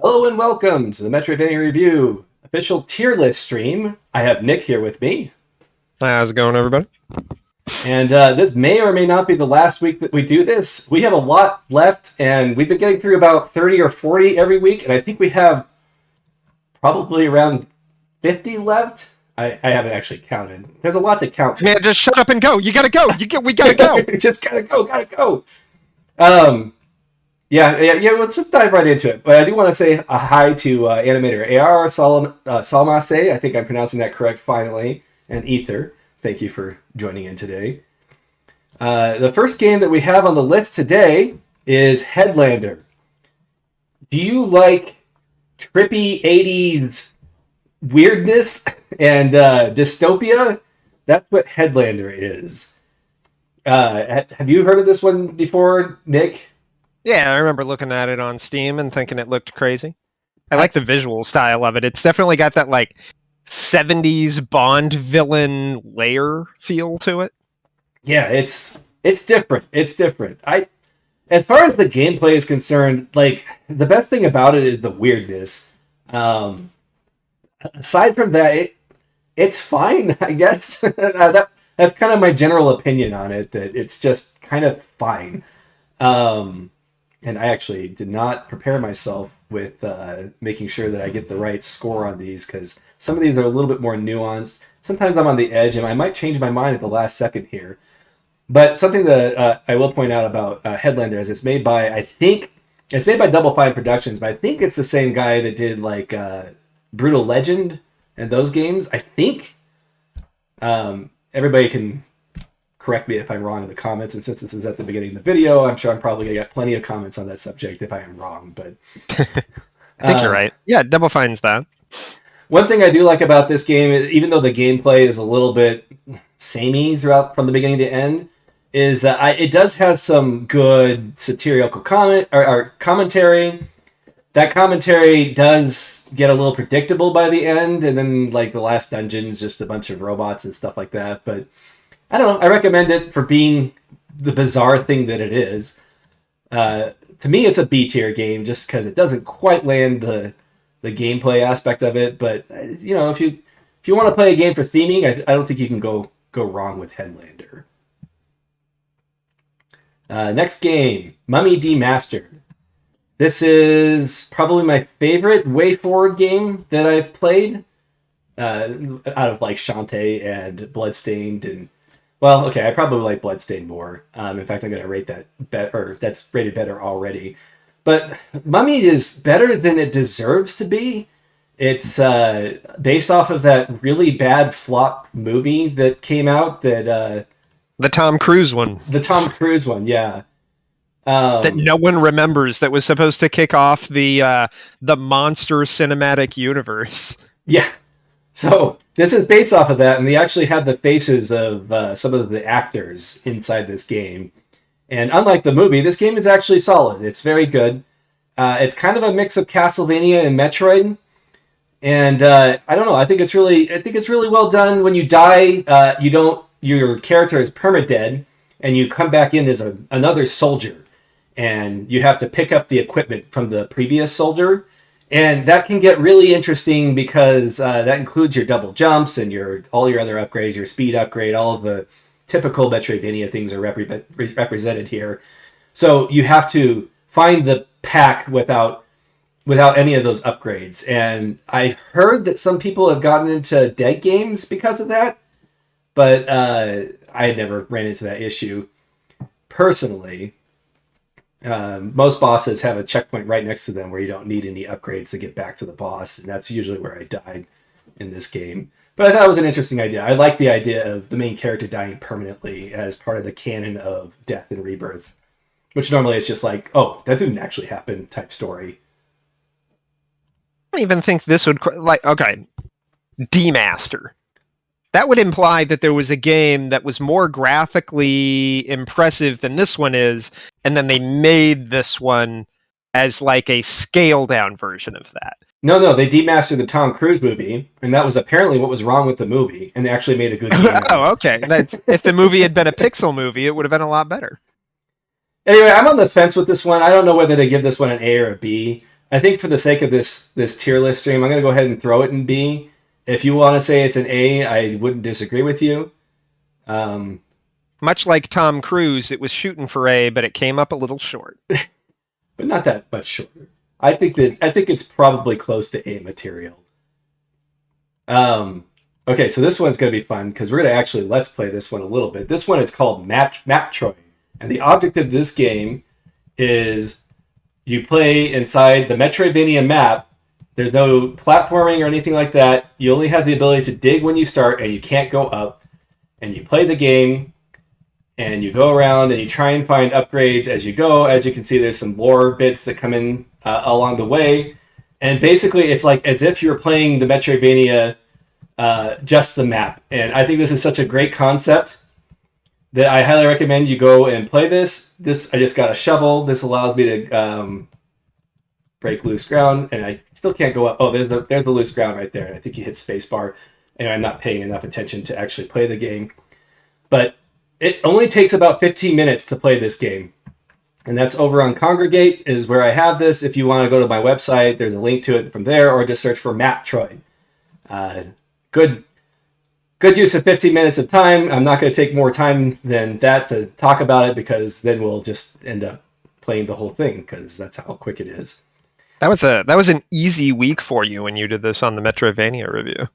Hello and welcome to the Metroidvania Review official tier list stream. I have Nick here with me. How's it going, everybody? And this may or may not be the last week that we do this. We have a lot left, and we've been getting through about 30 or 40 every week, and I think we have probably around 50 left. I haven't actually counted. There's a lot to count. Man, just shut up and go. You gotta go. We gotta go. Just gotta go. Yeah, let's just dive right into it. But I do want to say a hi to animator AR Salmase. I think I'm pronouncing that correct finally. And Ether, thank you for joining in today. The first game that we have on the list today is Headlander. Do you like trippy 80s weirdness and dystopia? That's what Headlander is. Have you heard of this one before, Nick? Yeah, I remember looking at it on Steam and thinking it looked crazy. I like the visual style of it. It's definitely got that like 70s Bond villain layer feel to it. Yeah, it's different. It's different. As far as the gameplay is concerned, like the best thing about it is the weirdness. Aside from that, it's fine, I guess. That's kind of my general opinion on it. That it's just kind of fine. And I actually did not prepare myself with making sure that I get the right score on these, because some of these are a little bit more nuanced. Sometimes I'm on the edge, and I might change my mind at the last second here. But something that I will point out about Headlander is it's made by Double Fine Productions, but I think it's the same guy that did like Brutal Legend and those games. I think everybody can correct me if I'm wrong in the comments, and since this is at the beginning of the video, I'm sure I'm probably going to get plenty of comments on that subject if I am wrong, but I think you're right. Yeah, Double Fine's that. One thing I do like about this game, even though the gameplay is a little bit samey throughout from the beginning to end, is it does have some good satirical commentary. That commentary does get a little predictable by the end, and then like the last dungeon is just a bunch of robots and stuff like that, but I don't know. I recommend it for being the bizarre thing that it is. To me, it's a B tier game just because it doesn't quite land the gameplay aspect of it. But you know, if you want to play a game for theming, I don't think you can go wrong with Headlander. Next game, Mummy Demastered. This is probably my favorite WayForward game that I've played out of like Shantae and Bloodstained and. Well, okay, I probably like Bloodstained more. In fact, I'm going to rate that better. That's rated better already. But Mummy is better than it deserves to be. It's based off of that really bad flop movie that came out. The Tom Cruise one. The Tom Cruise one, yeah. That no one remembers. That was supposed to kick off the monster cinematic universe. Yeah. So this is based off of that, and they actually have the faces of some of the actors inside this game. And unlike the movie, this game is actually solid. It's very good. It's kind of a mix of Castlevania and Metroid. And I don't know. I think it's really well done. When you die, your character is permadead, and you come back in as another soldier, and you have to pick up the equipment from the previous soldier. And that can get really interesting because that includes your double jumps and all your other upgrades, your speed upgrade, all of the typical Metroidvania things are represented here. So you have to find the pack without any of those upgrades. And I've heard that some people have gotten into dead games because of that, but I had never ran into that issue personally. Most bosses have a checkpoint right next to them where you don't need any upgrades to get back to the boss, and that's usually where I died in this game. But I thought it was an interesting idea. I like the idea of the main character dying permanently as part of the canon of death and rebirth, which normally it's just like, oh, that didn't actually happen type story. I don't even think this would okay, Demaster. That would imply that there was a game that was more graphically impressive than this one is, and then they made this one as like a scaled down version of that. No, they demastered the Tom Cruise movie, and that was apparently what was wrong with the movie, and they actually made a good game. Oh, okay. If the movie had been a pixel movie, it would have been a lot better. Anyway, I'm on the fence with this one. I don't know whether to give this one an A or a B. I think for the sake of this tier list stream, I'm going to go ahead and throw it in B. If you want to say it's an A, I wouldn't disagree with you. Much like Tom Cruise, it was shooting for A, but it came up a little short. But not that much shorter. I think it's probably close to A material. Okay, so this one's going to be fun because we're going to actually let's play this one a little bit. This one is called Maptroid, and the object of this game is you play inside the Metroidvania map. There's no platforming or anything like that. You only have the ability to dig when you start, and you can't go up. And you play the game, and you go around, and you try and find upgrades as you go. As you can see, there's some lore bits that come in along the way. And basically, it's like as if you're playing the Metroidvania, just the map. And I think this is such a great concept that I highly recommend you go and play this. I just got a shovel. This allows me to break loose ground, and I still can't go up. Oh, there's the loose ground right there. I think you hit spacebar, and I'm not paying enough attention to actually play the game. But it only takes about 15 minutes to play this game. And that's over on Congregate is where I have this. If you want to go to my website, there's a link to it from there, or just search for Maptroid. Good use of 15 minutes of time. I'm not going to take more time than that to talk about it because then we'll just end up playing the whole thing because that's how quick it is. That was an easy week for you when you did this on the Metroidvania review.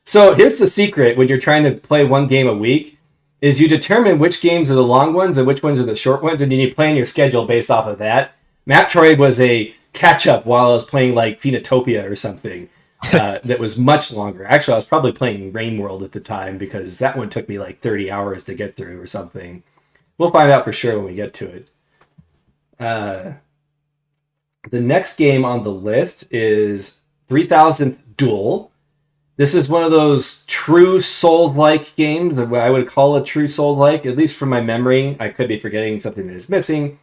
So here's the secret when you're trying to play one game a week is you determine which games are the long ones and which ones are the short ones, and then you plan your schedule based off of that. Maptroid was a catch-up while I was playing like Phenotopia or something that was much longer. Actually, I was probably playing Rain World at the time because that one took me like 30 hours to get through or something. We'll find out for sure when we get to it. The next game on the list is 3000th Duel. This is one of those true Souls-like games, what I would call a true Souls-like, at least from my memory. I could be forgetting something that is missing.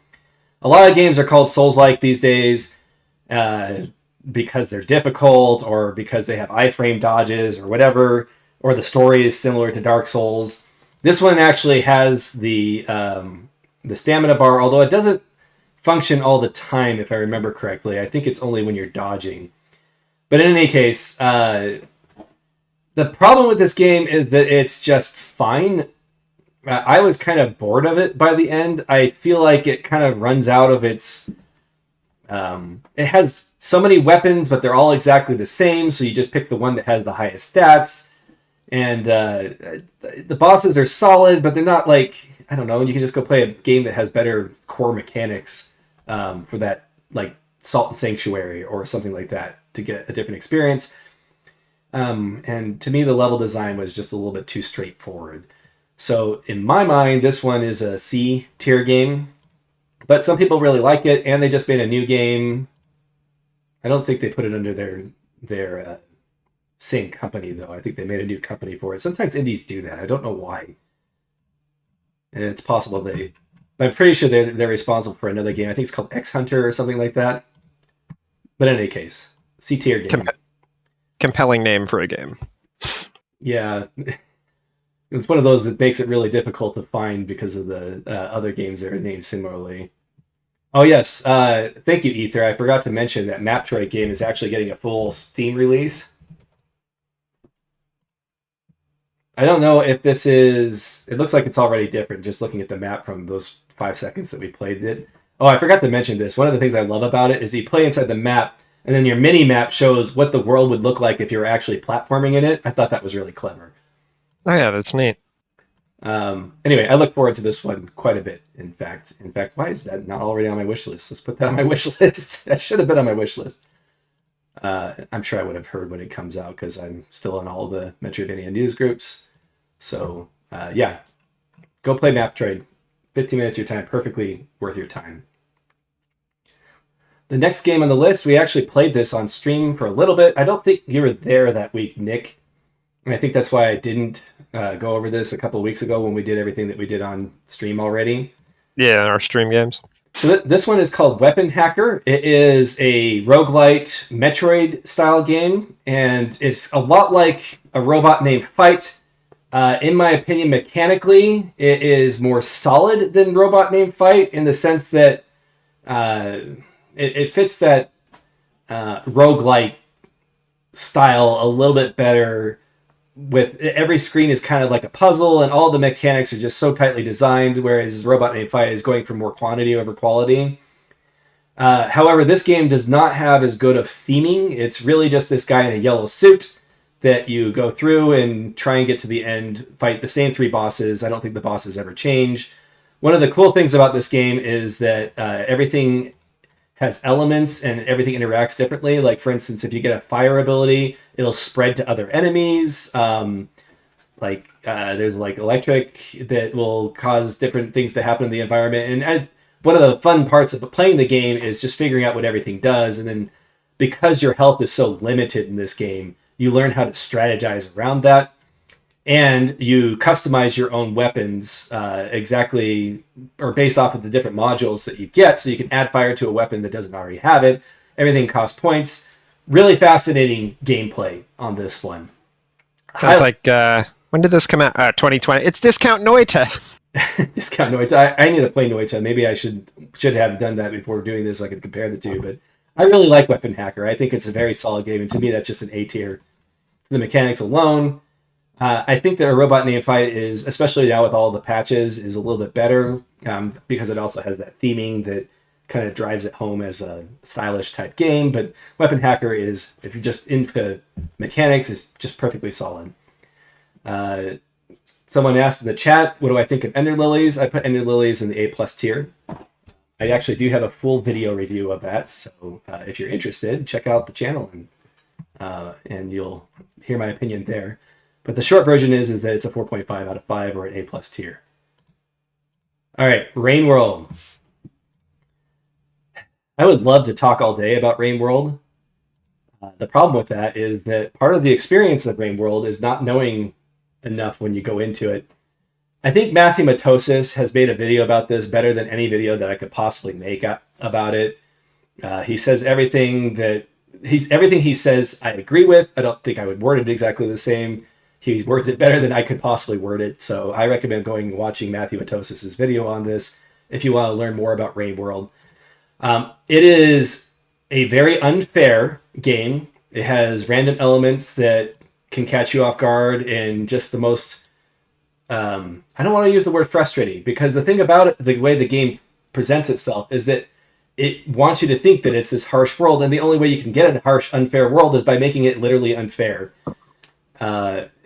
A lot of games are called Souls-like these days because they're difficult or because they have iframe dodges or whatever, or the story is similar to Dark Souls. This one actually has the stamina bar, although it doesn't function all the time, if I remember correctly. I think it's only when you're dodging. But in any case, the problem with this game is that it's just fine. I was kind of bored of it by the end. I feel like it kind of runs out of its... it has so many weapons, but they're all exactly the same, so you just pick the one that has the highest stats. And the bosses are solid, but they're not like... I don't know, you can just go play a game that has better core mechanics for that, like Salt and Sanctuary or something like that to get a different experience. And to me, the level design was just a little bit too straightforward. So in my mind, this one is a C tier game, but some people really like it, and they just made a new game. I don't think they put it under their same company, though. I think they made a new company for it. Sometimes indies do that. I don't know why. And it's possible but I'm pretty sure they're responsible for another game. I think it's called X Hunter or something like that. But in any case, C tier game. Compelling name for a game. Yeah. It's one of those that makes it really difficult to find because of the other games that are named similarly. Oh, yes. Thank you, Ether. I forgot to mention that Maptroid game is actually getting a full Steam release. I don't know if this is... It looks like it's already different just looking at the map from those 5 seconds that we played it. Oh, I forgot to mention this. One of the things I love about it is you play inside the map, and then your mini-map shows what the world would look like if you were actually platforming in it. I thought that was really clever. Oh yeah, that's neat. Anyway, I look forward to this one quite a bit, in fact. Why is that not already on my wish list? Let's put that on my wish list. That should have been on my wish list. I'm sure I would have heard when it comes out because I'm still in all the Metroidvania news groups. So, yeah. Go play Maptroid. 15 minutes of your time, perfectly worth your time. The next game on the list, we actually played this on stream for a little bit. I don't think you were there that week, Nick. And I think that's why I didn't go over this a couple of weeks ago when we did everything that we did on stream already. Yeah, our stream games. So this one is called Weapon Hacker. It is a roguelite Metroid-style game, and it's a lot like a robot named Fight. In my opinion, mechanically, it is more solid than Robot Named Fight in the sense that it fits that roguelike style a little bit better. With every screen is kind of like a puzzle, and all the mechanics are just so tightly designed, whereas Robot Named Fight is going for more quantity over quality. However, this game does not have as good of theming. It's really just this guy in a yellow suit that you go through and try and get to the end, fight the same 3 bosses. I don't think the bosses ever change. One of the cool things about this game is that everything has elements and everything interacts differently. Like, for instance, if you get a fire ability, it'll spread to other enemies. There's like electric that will cause different things to happen in the environment. And one of the fun parts of playing the game is just figuring out what everything does. And then because your health is so limited in this game, you learn how to strategize around that. And you customize your own weapons exactly or based off of the different modules that you get. So you can add fire to a weapon that doesn't already have it. Everything costs points. Really fascinating gameplay on this one. Sounds like, when did this come out? 2020. It's Discount Noita. Discount Noita. I need to play Noita. Maybe I should have done that before doing this so I could compare the two. But I really like Weapon Hacker. I think it's a very solid game. And to me, that's just an A tier. The mechanics alone. I think that A Robot Named Fight is, especially now with all the patches, is a little bit better because it also has that theming that kind of drives it home as a stylish type game. But Weapon Hacker is, if you're just into mechanics, is just perfectly solid. Someone asked in the chat, what do I think of Ender Lilies? I put Ender Lilies in the A+ tier. I actually do have a full video review of that, so if you're interested, check out the channel and you'll hear my opinion there. But the short version is that it's a 4.5 out of 5 or an A+ tier. All right, Rain World. I would love to talk all day about Rain World. The problem with that is that part of the experience of Rain World is not knowing enough when you go into it. I think Matthew Matosis has made a video about this better than any video that I could possibly make about it. He says everything he says I agree with. I don't think I would word it exactly the same. He words it better than I could possibly word it. So I recommend going and watching Matthew Matosis' video on this if you want to learn more about Rain World. It is a very unfair game. It has random elements that can catch you off guard and just the most... I don't want to use the word frustrating because the thing about it, the way the game presents itself is that it wants you to think that it's this harsh world, and the only way you can get a harsh, unfair world is by making it literally unfair.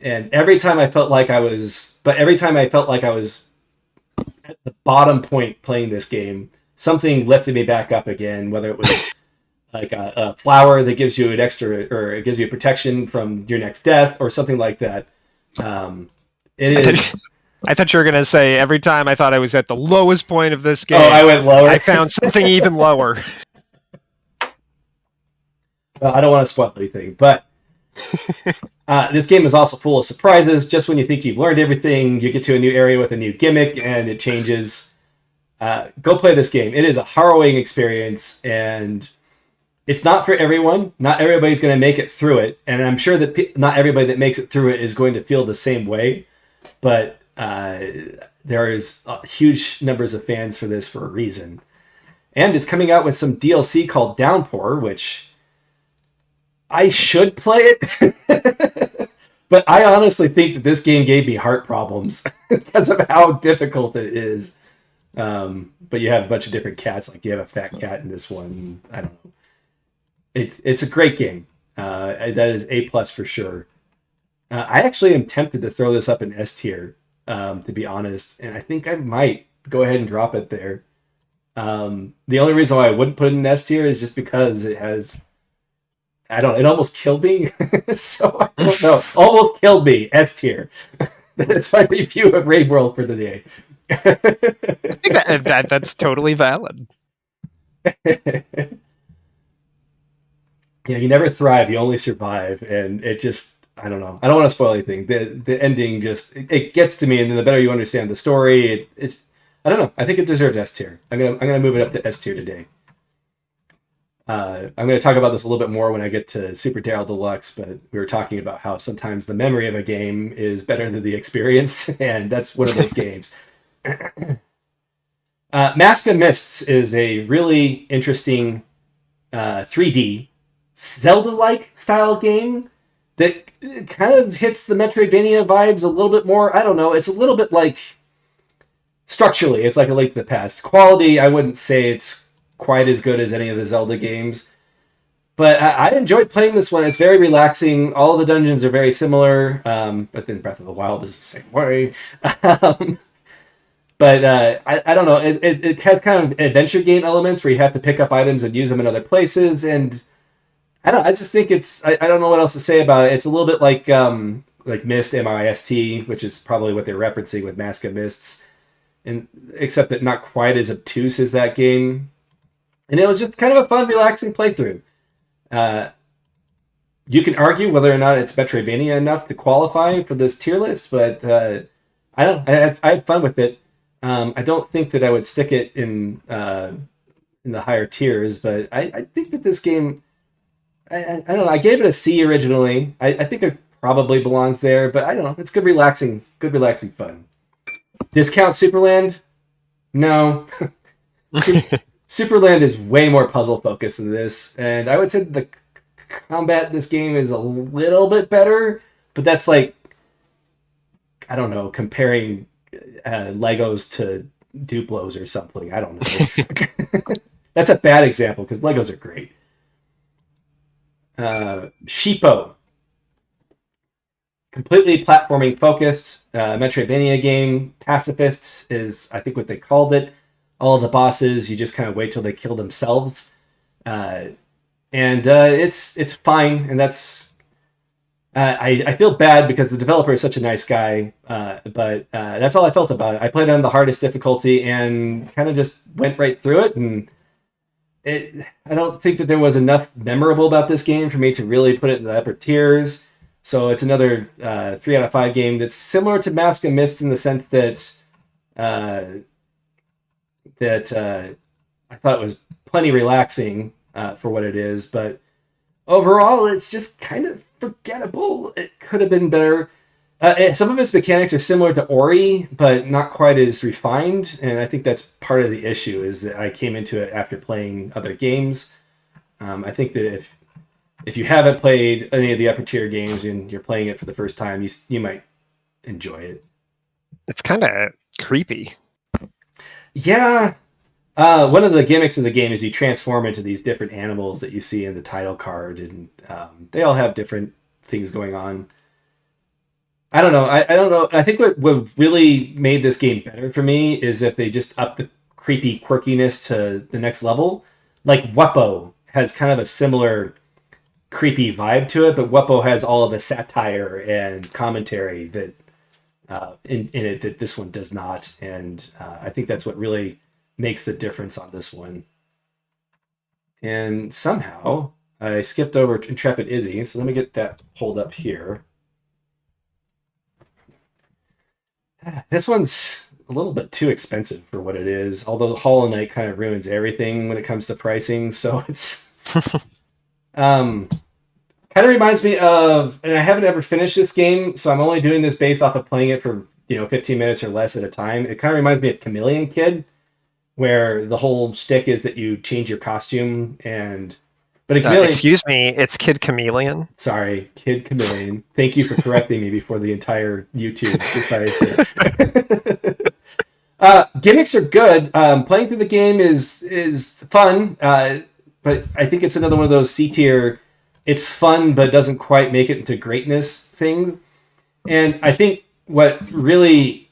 And every time I felt like I was at the bottom point playing this game, something lifted me back up again, whether it was like a flower that gives you an extra, or it gives you protection from your next death, or something like that. I thought you were going to say every time I thought I was at the lowest point of this game. Oh, I went lower. I found something even lower. Well, I don't want to spoil anything, but this game is also full of surprises. Just when you think you've learned everything, you get to a new area with a new gimmick, and it changes. Go play this game. It is a harrowing experience, and it's not for everyone. Not everybody's going to make it through it, and I'm sure that not everybody that makes it through it is going to feel the same way. But there is huge numbers of fans for this for a reason. And it's coming out with some DLC called Downpour, which I should play it. But I honestly think that this game gave me heart problems because of how difficult it is. But you have a bunch of different cats. Like you have a fat cat in this one. I don't know. It's a great game. That is A+ for sure. I actually am tempted to throw this up in S tier, to be honest, and I think I might go ahead and drop it there. The only reason why I wouldn't put it in S tier is just because it has, it almost killed me. So I don't know. Almost killed me, S tier. That's my review of Raid World for the day. I think that's totally valid. Yeah, you never thrive, you only survive, and it just, I don't know. I don't want to spoil anything. The ending just, it gets to me, and then the better you understand the story, it's I don't know. I think it deserves S tier. I'm gonna move it up to S tier today. I'm going to talk about this a little bit more when I get to Super Daryl Deluxe, but we were talking about how sometimes the memory of a game is better than the experience, and that's one of those games. Mask of Mists is a really interesting 3D Zelda-like style game that kind of hits the Metroidvania vibes a little bit more. I don't know. It's a little bit like structurally, it's like a Link to the Past. Quality, I wouldn't say it's quite as good as any of the Zelda games. But I enjoyed playing this one. It's very relaxing. All of the dungeons are very similar, but then Breath of the Wild is the same way. But I don't know. It has kind of adventure game elements where you have to pick up items and use them in other places. And I just think it's... I don't know what else to say about it. It's a little bit like Myst, M-I-S-T, which is probably what they're referencing with Mask of Mists. Except that not quite as obtuse as that game. And it was just kind of a fun, relaxing playthrough. You can argue whether or not it's Metroidvania enough to qualify for this tier list, but I had fun with it. I don't think that I would stick it in the higher tiers, but I think that this game, I don't know. I gave it a C originally. I think it probably belongs there, but I don't know. It's good, relaxing fun. Discount Superland? No. Superland is way more puzzle focused than this, and I would say the combat in this game is a little bit better, but that's like, I don't know, comparing Legos to Duplos or something. I don't know. That's a bad example because Legos are great. Sheepo. Completely platforming focused Metroidvania game. Pacifists is, I think, what they called it. All the bosses, you just kind of wait till they kill themselves. And it's fine. And that's... I feel bad because the developer is such a nice guy. But that's all I felt about it. I played on the hardest difficulty and kind of just went right through it. And I don't think that there was enough memorable about this game for me to really put it in the upper tiers. So it's another 3 out of 5 game that's similar to Mask of Mist in the sense that I thought it was plenty relaxing for what it is, but overall it's just kind of forgettable. It could have been better. Some of its mechanics are similar to Ori, but not quite as refined, and I think that's part of the issue, is that I came into it after playing other games. I think that if you haven't played any of the upper tier games and you're playing it for the first time, you might enjoy it. It's kind of creepy. Yeah. One of the gimmicks in the game is you transform into these different animals that you see in the title card, and they all have different things going on. I don't know. I don't know. I think what really made this game better for me is if they just upped the creepy quirkiness to the next level. Like Weppo has kind of a similar creepy vibe to it, but Weppo has all of the satire and commentary that in it that this one does not, and I think that's what really makes the difference on this one. And somehow I skipped over Intrepid Izzy, so let me get that pulled up here. This one's a little bit too expensive for what it is, although Hollow Knight kind of ruins everything when it comes to pricing, so it's kind of reminds me of, and I haven't ever finished this game, so I'm only doing this based off of playing it for 15 minutes or less at a time. It kind of reminds me of Chameleon Kid, where the whole shtick is that you change your costume, but in Chameleon... excuse me, it's Kid Chameleon. Sorry, Kid Chameleon. Thank you for correcting me before the entire YouTube decided to... gimmicks are good. Playing through the game is fun, but I think it's another one of those C tier. It's fun, but doesn't quite make it into greatness things. And I think what really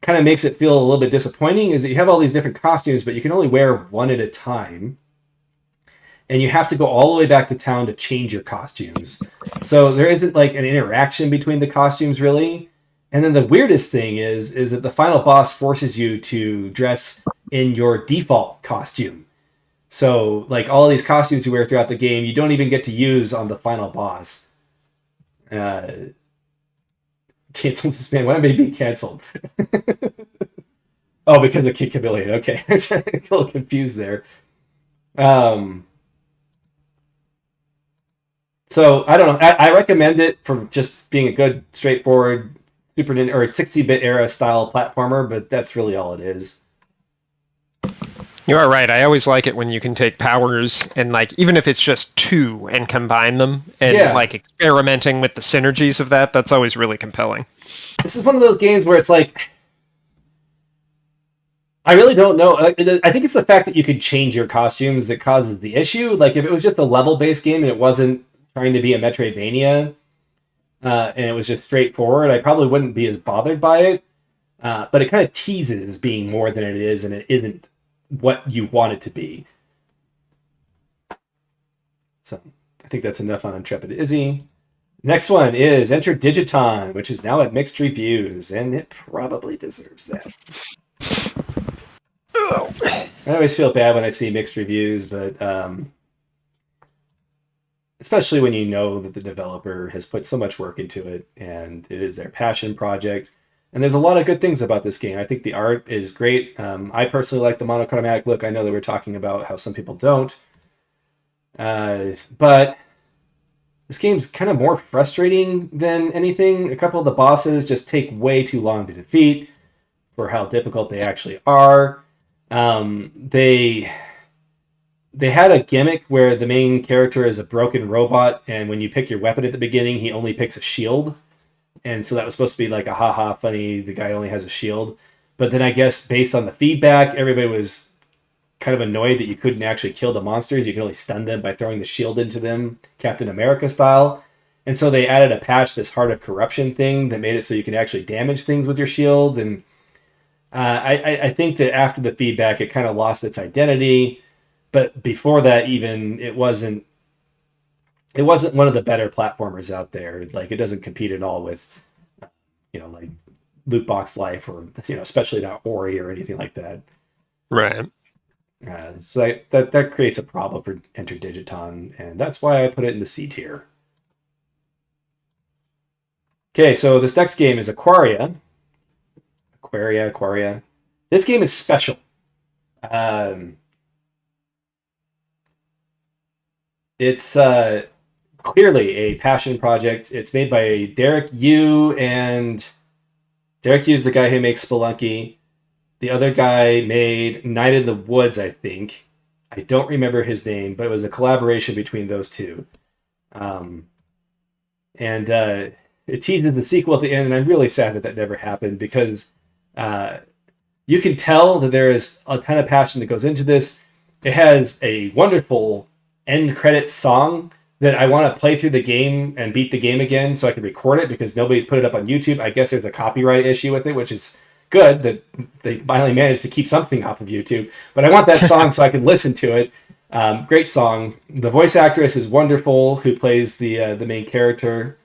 kind of makes it feel a little bit disappointing is that you have all these different costumes, but you can only wear one at a time. And you have to go all the way back to town to change your costumes. So there isn't like an interaction between the costumes, really. And then the weirdest thing is that the final boss forces you to dress in your default costume. So, like, all these costumes you wear throughout the game, you don't even get to use on the final boss. Cancel this man. Why am I being canceled? Oh, because of Kid Chameleon. Okay. I'm a little confused there. So, I don't know. I recommend it for just being a good, straightforward Super Nintendo or 60-bit era style platformer, but that's really all it is. You are right. I always like it when you can take powers and, like, even if it's just two and combine them and like experimenting with the synergies of that, that's always really compelling. This is one of those games where it's like, I really don't know. I think it's the fact that you could change your costumes that causes the issue. Like, if it was just a level-based game and it wasn't trying to be a Metroidvania, and it was just straightforward, I probably wouldn't be as bothered by it. But it kind of teases being more than it is, and it isn't what you want it to be. So I think that's enough on Intrepid Izzy. Next one is Enter Digiton, which is now at mixed reviews, and it probably deserves that. I always feel bad when I see mixed reviews, but especially when you know that the developer has put so much work into it, and it is their passion project. And there's a lot of good things about this game. I think the art is great. I personally like the monochromatic look. I know that we're talking about how some people don't. But this game's kind of more frustrating than anything. A couple of the bosses just take way too long to defeat for how difficult they actually are. They had a gimmick where the main character is a broken robot, and when you pick your weapon at the beginning, he only picks a shield. And so that was supposed to be like a haha funny, the guy only has a shield. But then I guess based on the feedback, everybody was kind of annoyed that you couldn't actually kill the monsters. You could only stun them by throwing the shield into them, Captain America style. And so they added a patch, this Heart of Corruption thing, that made it so you can actually damage things with your shield. And I think that after the feedback, it kind of lost its identity. But before that, even, it wasn't one of the better platformers out there. Like, it doesn't compete at all with, like Loot Box Life or, especially not Ori or anything like that. Right. So that creates a problem for Enter Digiton, and that's why I put it in the C tier. Okay, so this next game is Aquaria. Aquaria. This game is special. It's clearly a passion project. It's made by Derek Yu, and Derek Yu is the guy who makes Spelunky. The other guy made Night in the Woods, I think. I don't remember his name, but it was a collaboration between those two. And it teases the sequel at the end, and I'm really sad that never happened, because you can tell that there is a ton of passion that goes into this. It has a wonderful end credits song that I want to play through the game and beat the game again so I can record it, because nobody's put it up on YouTube. I guess there's a copyright issue with it, which is good that they finally managed to keep something off of YouTube. But I want that song so I can listen to it. Great song. The voice actress is wonderful, who plays the main character.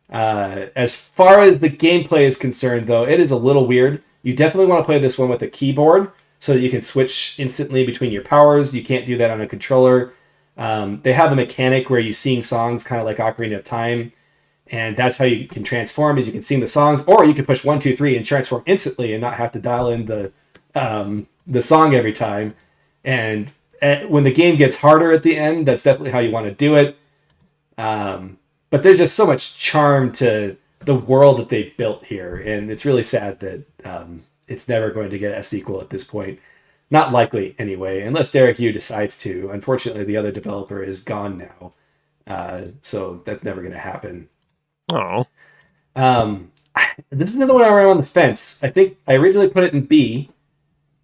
As far as the gameplay is concerned, though, it is a little weird. You definitely want to play this one with a keyboard so that you can switch instantly between your powers. You can't do that on a controller. They have a mechanic where you sing songs, kind of like Ocarina of Time, and that's how you can transform, is you can sing the songs, or you can push 1, 2, 3 and transform instantly and not have to dial in the song every time. And when the game gets harder at the end, that's definitely how you want to do it. But there's just so much charm to the world that they built here, and it's really sad that it's never going to get a sequel at this point. Not likely, anyway, unless Derek Yu decides to. Unfortunately, the other developer is gone now, so that's never going to happen. Oh. This is another one I'm on the fence. I think I originally put it in B,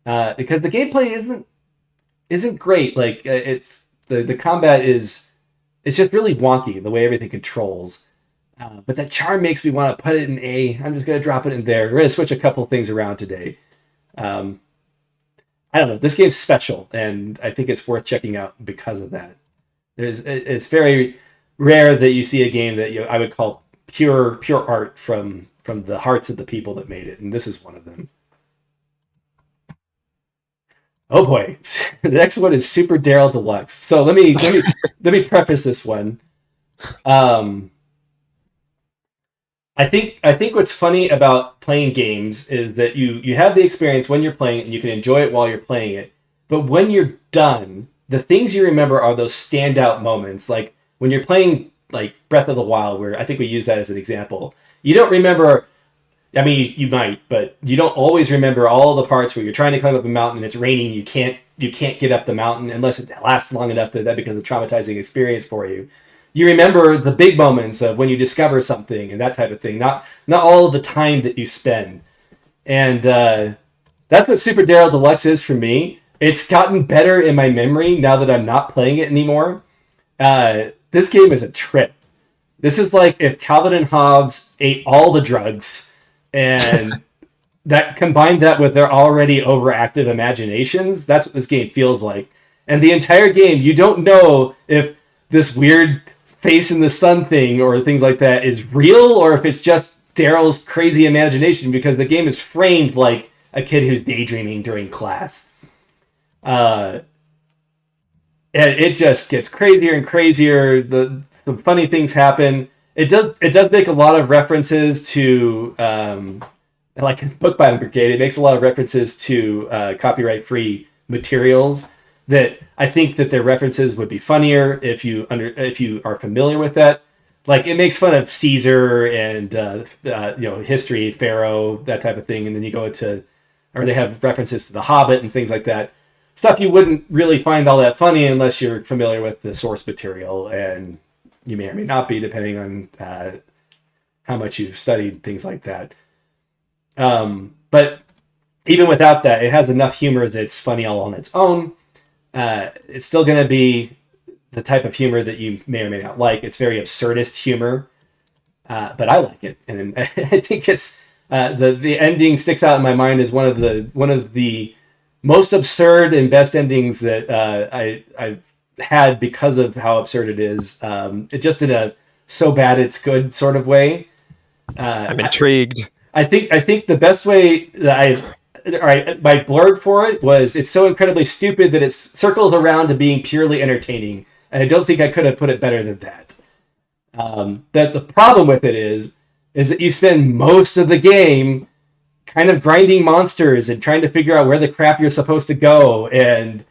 because the gameplay isn't great. Like, it's the combat is, it's just really wonky the way everything controls. But that charm makes me want to put it in A. I'm just going to drop it in there. We're going to switch a couple things around today. I don't know. This game's special, and I think it's worth checking out because of that. It's very rare that you see a game that I would call pure art from the hearts of the people that made it, and this is one of them. Oh boy, the next one is Super Daryl Deluxe. So let me preface this one. I think what's funny about playing games is that you have the experience when you're playing it, and you can enjoy it while you're playing it. But when you're done, the things you remember are those standout moments. Like when you're playing like Breath of the Wild, where I think we use that as an example. You don't remember I mean, you might, but you don't always remember all the parts where you're trying to climb up a mountain and it's raining. You can't get up the mountain unless it lasts long enough that becomes a traumatizing experience for you. You remember the big moments of when you discover something and that type of thing. Not all of the time that you spend. And that's what Super Daryl Deluxe is for me. It's gotten better in my memory now that I'm not playing it anymore. This game is a trip. This is like if Calvin and Hobbes ate all the drugs and that combined that with their already overactive imaginations. That's what this game feels like. And the entire game, you don't know if this weird face in the sun thing or things like that is real or if it's just Daryl's crazy imagination, because the game is framed like a kid who's daydreaming during class. And it just gets crazier and crazier. Some funny things happen. It does make a lot of references to like in Bookbinding Brigade. It makes a lot of references to copyright-free materials that I think that their references would be funnier if you are familiar with that. Like it makes fun of Caesar and history, Pharaoh, that type of thing, and then you go into, or they have references to the Hobbit and things like that. Stuff you wouldn't really find all that funny unless you're familiar with the source material, and you may or may not be, depending on how much you've studied things like that. But even without that, it has enough humor that's funny all on its own. It's still going to be the type of humor that you may or may not like. It's very absurdist humor, but I like it, and I think it's the ending sticks out in my mind as one of the most absurd and best endings that I've had because of how absurd it is. It just in a so bad it's good sort of way. I'm intrigued. I think the best way that my blurb for it was, it's so incredibly stupid that it circles around to being purely entertaining, and I don't think I could have put it better than that. That the problem with it is that you spend most of the game kind of grinding monsters and trying to figure out where the crap you're supposed to go, and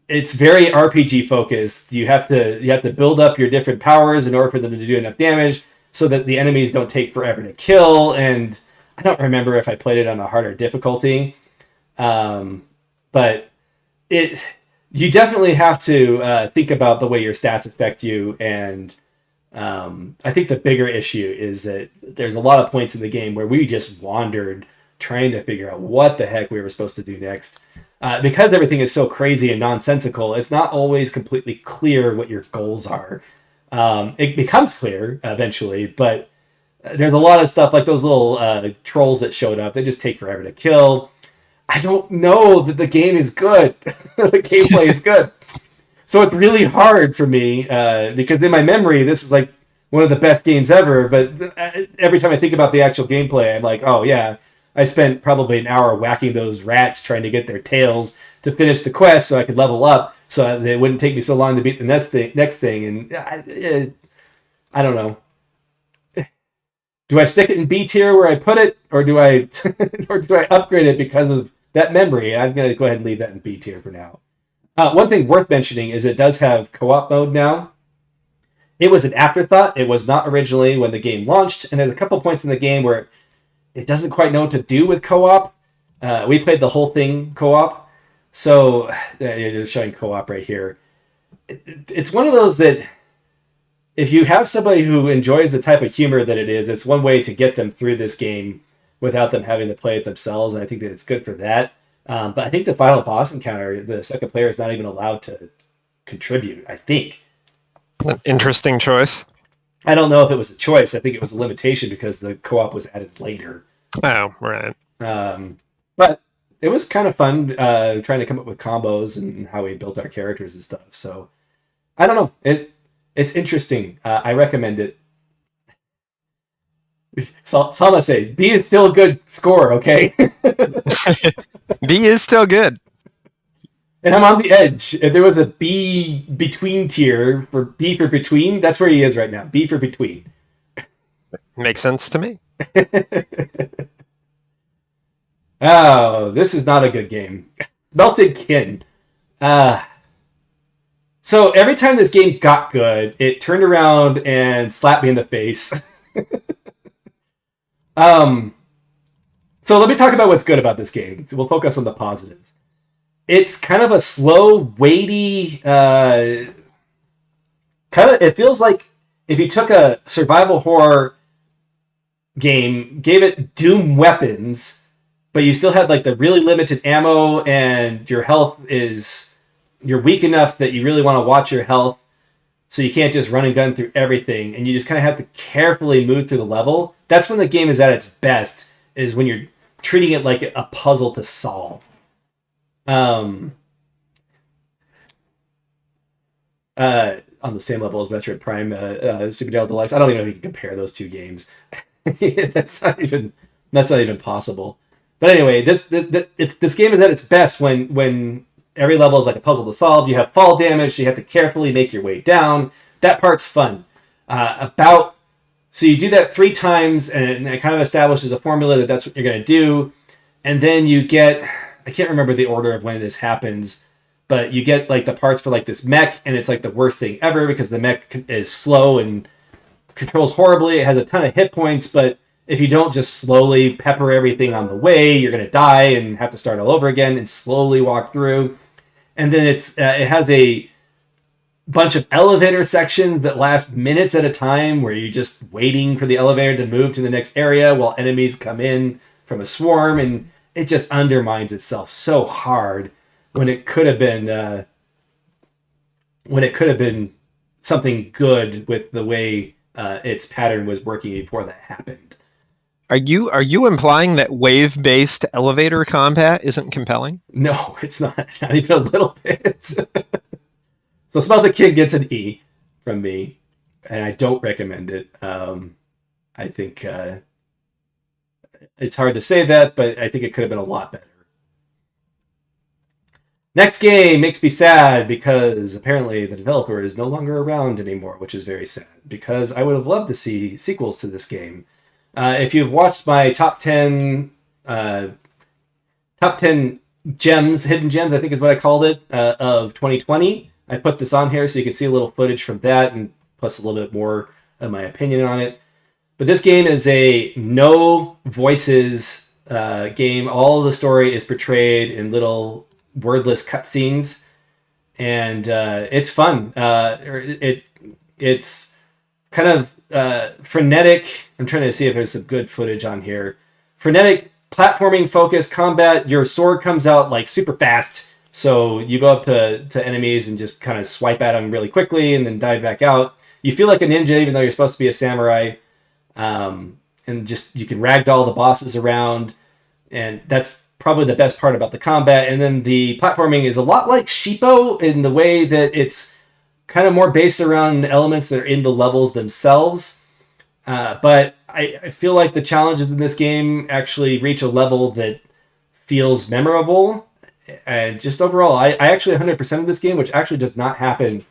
it's very RPG focused. You have to build up your different powers in order for them to do enough damage so that the enemies don't take forever to kill. And I don't remember if I played it on a harder difficulty, but you definitely have to think about the way your stats affect you. And I think the bigger issue is that there's a lot of points in the game where we just wandered trying to figure out what the heck we were supposed to do next. Because everything is so crazy and nonsensical, it's not always completely clear what your goals are. It becomes clear eventually, but there's a lot of stuff like those little trolls that showed up. They just take forever to kill. I don't know that the game is good. The gameplay is good. So it's really hard for me because in my memory, this is like one of the best games ever. But every time I think about the actual gameplay, I'm like, oh yeah, I spent probably an hour whacking those rats trying to get their tails to finish the quest so I could level up so that it wouldn't take me so long to beat the next thing. And I don't know. Do I stick it in B tier where I put it, or do I upgrade it because of that memory? I'm going to go ahead and leave that in B tier for now. One thing worth mentioning is it does have co-op mode now. It was an afterthought. It was not originally when the game launched, and there's a couple points in the game where it doesn't quite know what to do with co-op. We played the whole thing co-op. So, you're just showing co-op right here. It's one of those that if you have somebody who enjoys the type of humor that it is, it's one way to get them through this game without them having to play it themselves, and I think that it's good for that. But I think the final boss encounter, the second player is not even allowed to contribute, I think. An interesting choice. I don't know if it was a choice. I think it was a limitation because the co-op was added later. Oh, right. But it was kind of fun trying to come up with combos and how we built our characters and stuff. So, I don't know. It's interesting. I recommend it. Salma say, B is still a good score, okay? B is still good. And I'm on the edge. If there was a B between tier, for B for between, that's where he is right now. B for between. Makes sense to me. Oh, this is not a good game. Smelted Kin. So every time this game got good, it turned around and slapped me in the face. So let me talk about what's good about this game. So we'll focus on the positives. It's kind of a slow, weighty, it feels like if you took a survival horror game, gave it Doom weapons, but you still had like the really limited ammo and your health you're weak enough that you really want to watch your health, so you can't just run and gun through everything, and you just kind of have to carefully move through the level. That's when the game is at its best, is when you're treating it like a puzzle to solve. On the same level as Metroid Prime, Super Deluxe. I don't even know if you can compare those two games. That's not even possible. But anyway, this game is at its best when every level is like a puzzle to solve. You have fall damage, so you have to carefully make your way down. That part's fun. So you do that 3 times, and it kind of establishes a formula that's what you're going to do. And then you get, I can't remember the order of when this happens, but you get like the parts for like this mech, and it's like the worst thing ever because the mech is slow and controls horribly. It has a ton of hit points, but if you don't just slowly pepper everything on the way, you're going to die and have to start all over again and slowly walk through. And then it has a bunch of elevator sections that last minutes at a time, where you're just waiting for the elevator to move to the next area while enemies come in from a swarm, and it just undermines itself so hard when it could have been something good with the way its pattern was working before that happened. Are you implying that wave-based elevator combat isn't compelling? No, it's not even a little bit. So Smelted Kin gets an E from me, and I don't recommend it. I think it's hard to say that, but I think it could have been a lot better. Next game makes me sad because apparently the developer is no longer around anymore, which is very sad because I would have loved to see sequels to this game. If you've watched my top 10 gems, hidden gems, I think is what I called it, of 2020, I put this on here so you can see a little footage from that and plus a little bit more of my opinion on it. But this game is a no voices game. All of the story is portrayed in little wordless cutscenes, and it's fun. It's kind of frenetic. I'm trying to see if there's some good footage on here. Frenetic platforming focused combat. Your sword comes out like super fast. So you go up to enemies and just kind of swipe at them really quickly and then dive back out. You feel like a ninja even though you're supposed to be a samurai. And just you can ragdoll the bosses around. And that's probably the best part about the combat. And then the platforming is a lot like Sheepo in the way that it's kind of more based around elements that are in the levels themselves. But I feel like the challenges in this game actually reach a level that feels memorable. And just overall, I actually 100% of this game, which actually does not happen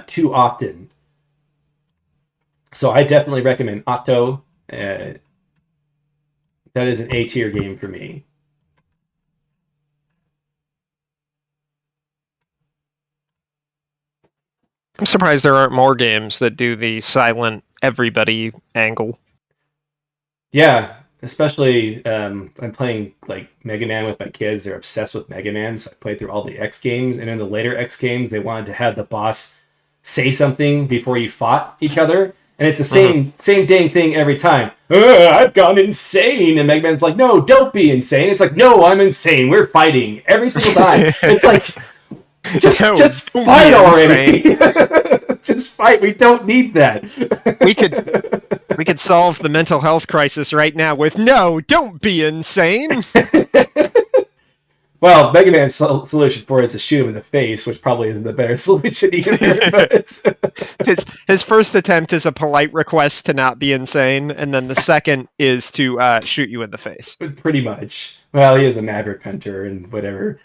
too often. So I definitely recommend Otto. That is an A-tier game for me. I'm surprised there aren't more games that do the silent everybody angle. Yeah, especially I'm playing like Mega Man with my kids. They're obsessed with Mega Man, so I played through all the X games. And in the later X games, they wanted to have the boss say something before you fought each other. And it's the same dang thing every time. I've gone insane. And Mega Man's like, no, don't be insane. It's like, no, I'm insane. We're fighting every single time. It's like, just fight already. Just fight. We don't need that. We could solve the mental health crisis right now with no, don't be insane. Well, Mega Man's solution for it is to shoot him in the face, which probably isn't the better solution either. But... his first attempt is a polite request to not be insane, and then the second is to shoot you in the face. Pretty much. Well, he is a Maverick Hunter and whatever.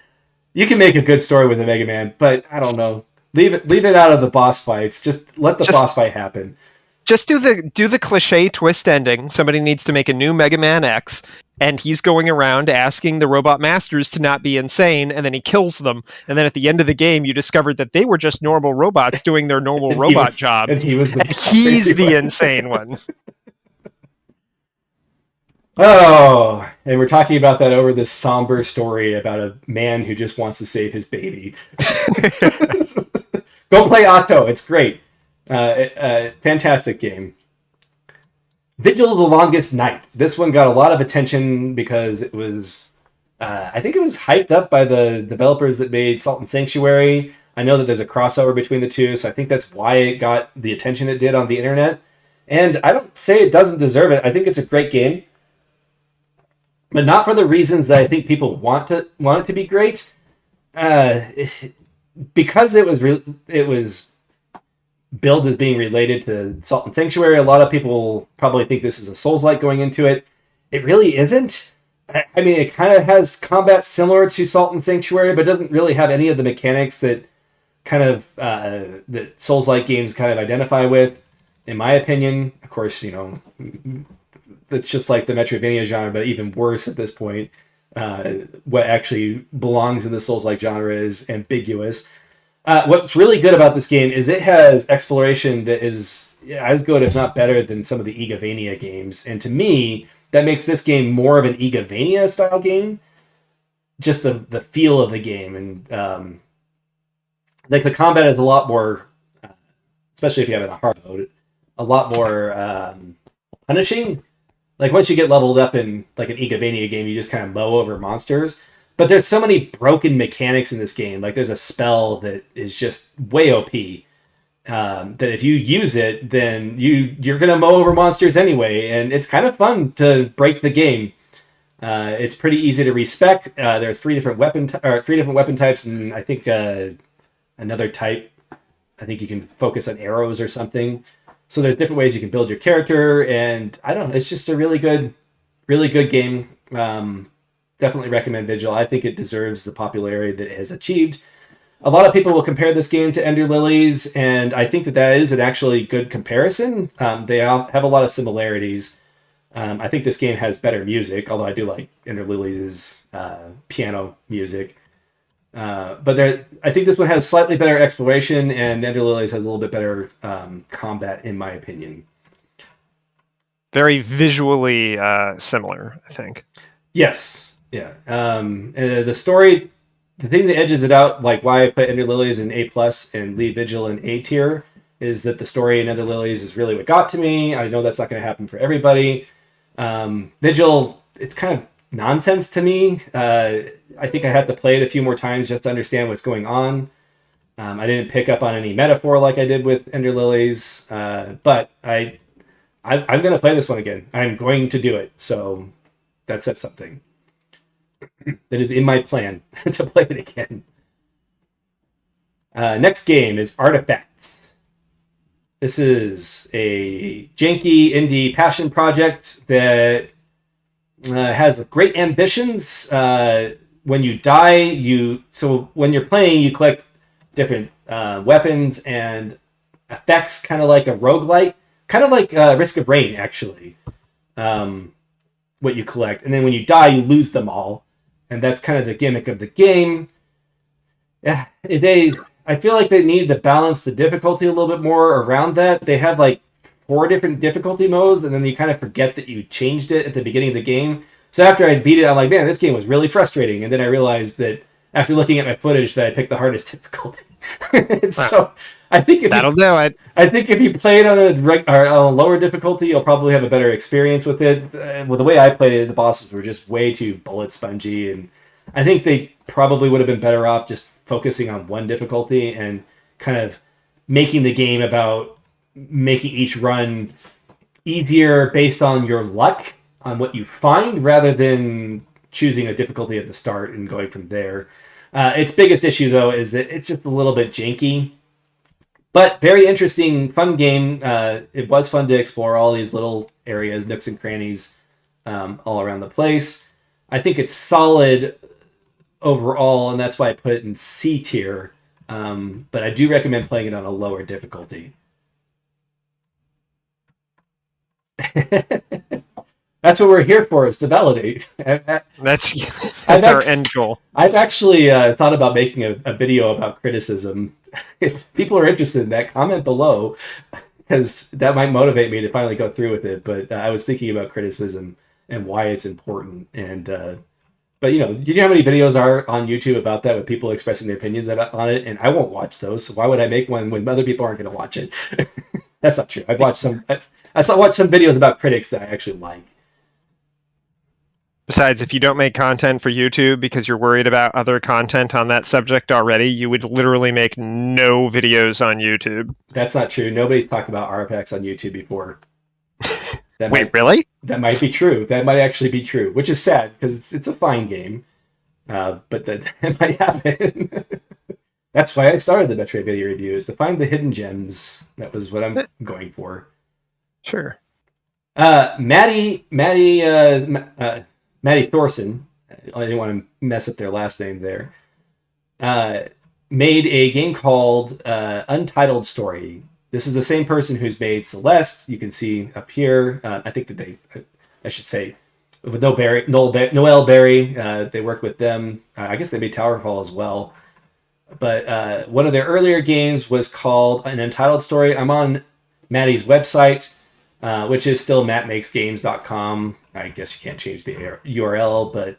You can make a good story with a Mega Man, but I don't know. Leave it out of the boss fights. Just let the boss fight happen. Just do the cliche twist ending. Somebody needs to make a new Mega Man X, and he's going around asking the robot masters to not be insane, and then he kills them. And then at the end of the game, you discovered that they were just normal robots doing their normal robot jobs. And he's the insane one. Oh, and we're talking about that over this somber story about a man who just wants to save his baby. Go play Otto. It's great. Fantastic game. Vigil: The Longest Night. This one got a lot of attention because it was, I think it was hyped up by the developers that made Salt and Sanctuary. I know that there's a crossover between the two, so I think that's why it got the attention it did on the internet. And I don't say it doesn't deserve it. I think it's a great game, but not for the reasons that I think people want it to be great. Because it was billed as being related to Salt and Sanctuary, a lot of people probably think this is a Souls-like going into it. It really isn't. I mean, it kind of has combat similar to Salt and Sanctuary, but doesn't really have any of the mechanics that kind of that Souls-like games kind of identify with, in my opinion. Of course, you know, it's just like the Metroidvania genre, but even worse at this point. What actually belongs in the Souls-like genre is ambiguous. What's really good about this game is it has exploration that is as good, if not better, than some of the Igavania games. And to me, that makes this game more of an Igavania style game. Just the feel of the game. And like the combat is a lot more, especially if you have it in a hard mode, a lot more punishing. Like once you get leveled up in like an Igavania game, you just kind of mow over monsters. But there's so many broken mechanics in this game. Like there's a spell that is just way OP. That if you use it, then you're gonna mow over monsters anyway, and it's kind of fun to break the game. It's pretty easy to respec. There are three different weapon types, and I think another type. I think you can focus on arrows or something. So there's different ways you can build your character, and I don't know. It's just a really good game. Definitely recommend Vigil. I think it deserves the popularity that it has achieved. A lot of people will compare this game to Ender Lilies, and I think that is an actually good comparison. They all have a lot of similarities. I think this game has better music, although I do like Ender Lilies' piano music. But I think this one has slightly better exploration, and Ender Lilies has a little bit better combat, in my opinion. Very visually similar, I think. Yes. Yeah. And the story, the thing that edges it out, like why I put Ender Lilies in A+ and leave Vigil in A tier, is that the story in Ender Lilies is really what got to me. I know that's not going to happen for everybody. Vigil, it's kind of nonsense to me. I think I have to play it a few more times just to understand what's going on. I didn't pick up on any metaphor like I did with Ender Lilies, but I'm going to play this one again. I'm going to do it. So that says something. That is in my plan to play it again. Next game is Artifacts. This is a janky indie passion project that has great ambitions. When you die, when you're playing, you collect different weapons and effects, kind of like a roguelite, kind of like Risk of Rain, actually. What you collect, and then when you die, you lose them all. And that's kind of the gimmick of the game. I feel like they needed to balance the difficulty a little bit more around that. They have like 4 different difficulty modes, and then you kind of forget that you changed it at the beginning of the game. So after I beat it, I'm like, man, this game was really frustrating. And then I realized that after looking at my footage that I picked the hardest difficulty. So I think that'll do it. I think if you play it on a lower difficulty, you'll probably have a better experience with it. Well, the way I played it, the bosses were just way too bullet spongy, and I think they probably would have been better off just focusing on one difficulty and kind of making the game about making each run easier based on your luck, on what you find, rather than choosing a difficulty at the start and going from there. Its biggest issue, though, is that it's just a little bit janky. But very interesting, fun game. It was fun to explore all these little areas, nooks and crannies all around the place. I think it's solid overall, and that's why I put it in C tier. But I do recommend playing it on a lower difficulty. That's what we're here for, is to validate. That's our end goal. I've actually thought about making a video about criticism. If people are interested in that, comment below, because that might motivate me to finally go through with it. But I was thinking about criticism. and why it's important. And but you know how many videos are on YouTube about that with people expressing their opinions on it, and I won't watch those. So why would I make one when other people aren't going to watch it? That's not true. I've watched some. I watched some videos about critics that I actually like. Besides, if you don't make content for YouTube because you're worried about other content on that subject already, you would literally make no videos on YouTube. That's not true. Nobody's talked about RPX on YouTube before. Really? That might be true. That might actually be true, which is sad because it's a fine game. But that might happen. That's why I started the Metroid video review, is to find the hidden gems. That was what I'm going for. Sure. Maddie Thorson, I didn't want to mess up their last name there, made a game called Untitled Story. This is the same person who's made Celeste. You can see up here. I think that I should say, with Noel Berry, they work with them. I guess they made Towerfall as well. But one of their earlier games was called An Untitled Story. I'm on Maddie's website, which is still mattmakesgames.com. I guess you can't change the URL, but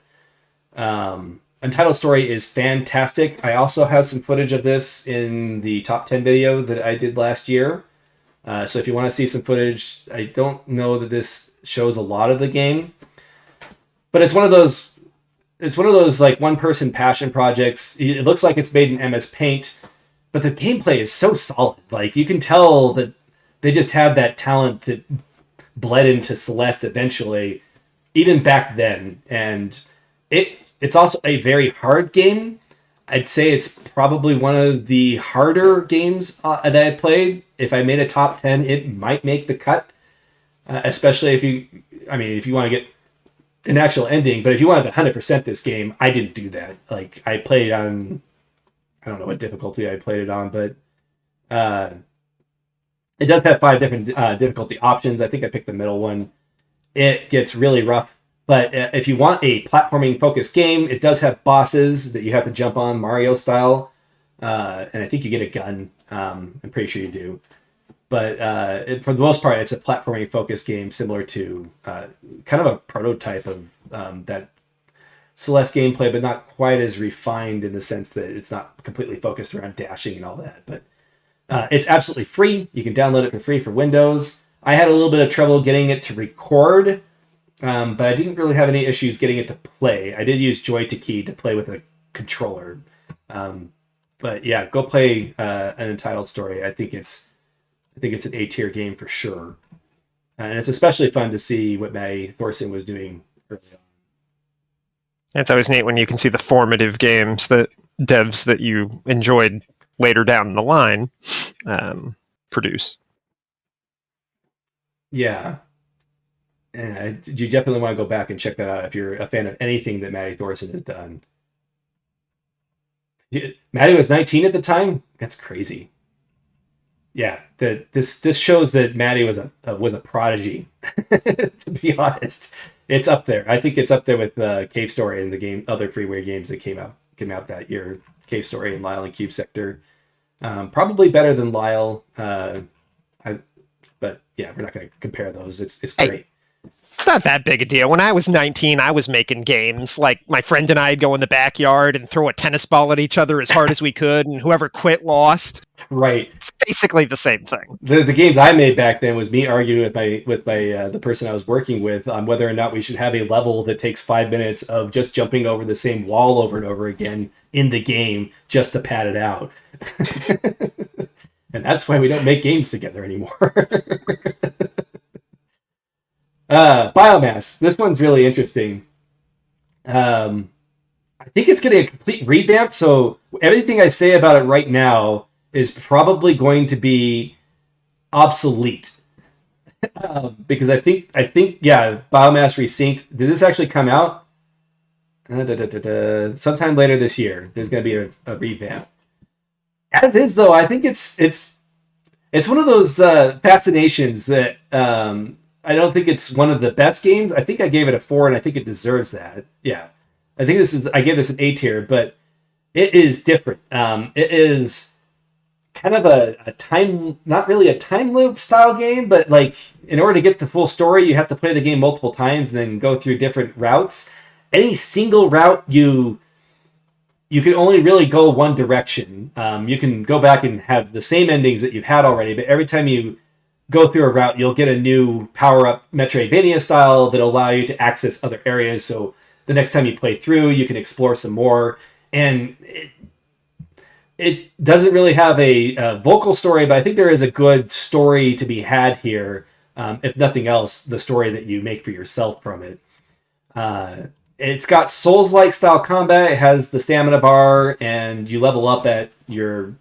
Untitled Story is fantastic. I also have some footage of this in the top 10 video that I did last year. So if you want to see some footage, I don't know that this shows a lot of the game, but it's one of those like one-person passion projects. It looks like it's made in MS Paint, but the gameplay is so solid. Like, you can tell that they just have that talent that bled into Celeste eventually, even back then. And it's also a very hard game. I'd say it's probably one of the harder games that I played. If I made a top 10, it might make the cut, especially if you want to get an actual ending. But if you wanted to 100% this game, I didn't do that. Like, I played on, I don't know what difficulty I played it on, but it does have 5 different difficulty options. I think I picked the middle one. It gets really rough. But if you want a platforming focused game, it does have bosses that you have to jump on Mario style. And I think you get a gun. I'm pretty sure you do. But for the most part, it's a platforming focused game similar to kind of a prototype of that Celeste gameplay, but not quite as refined in the sense that it's not completely focused around dashing and all that. But it's absolutely free. You can download it for free for Windows. I had a little bit of trouble getting it to record, but I didn't really have any issues getting it to play. I did use Joy to Key to play with a controller. But yeah, go play An Untitled Story. I think it's an A-tier game for sure. And it's especially fun to see what Maddie Thorson was doing early on. It's always neat when you can see the formative games that devs that you enjoyed later down the line produce. Yeah. And you definitely want to go back and check that out if you're a fan of anything that Maddie Thorson has done. Maddie was 19 at the time? That's crazy. Yeah, this shows that Maddie was a prodigy. To be honest, it's up there. I think it's up there with Cave Story and the other freeware games that came out that year. Cave Story and Lyle and Cube Sector, probably better than Lyle. But yeah, we're not going to compare those. It's great. It's not that big a deal. When I was 19, I was making games. Like, my friend and I'd go in the backyard and throw a tennis ball at each other as hard as we could, and whoever quit lost. Right. It's basically the same thing. The games I made back then was me arguing with the person I was working with on whether or not we should have a level that takes 5 minutes of just jumping over the same wall over and over again in the game just to pad it out. And that's why we don't make games together anymore. Biomass. This one's really interesting. I think it's getting a complete revamp, so everything I say about it right now is probably going to be obsolete. Because I think yeah, Biomass Resynced. Did this actually come out? Sometime later this year. There's going to be a revamp. As is, though, I think it's one of those fascinations that I don't think it's one of the best games. I think I gave it a 4, and I think it deserves that. Yeah, I think I gave this an A tier, but it is different. It is kind of a time, not really a time loop style game, but like in order to get the full story, you have to play the game multiple times and then go through different routes. Any single route you can only really go one direction. You can go back and have the same endings that you've had already, but every time you go through a route, you'll get a new power-up Metroidvania style that'll allow you to access other areas. So the next time you play through, you can explore some more. And it doesn't really have a vocal story, but I think there is a good story to be had here. If nothing else, the story that you make for yourself from it. It's got Souls-like style combat. It has the stamina bar, and you level up your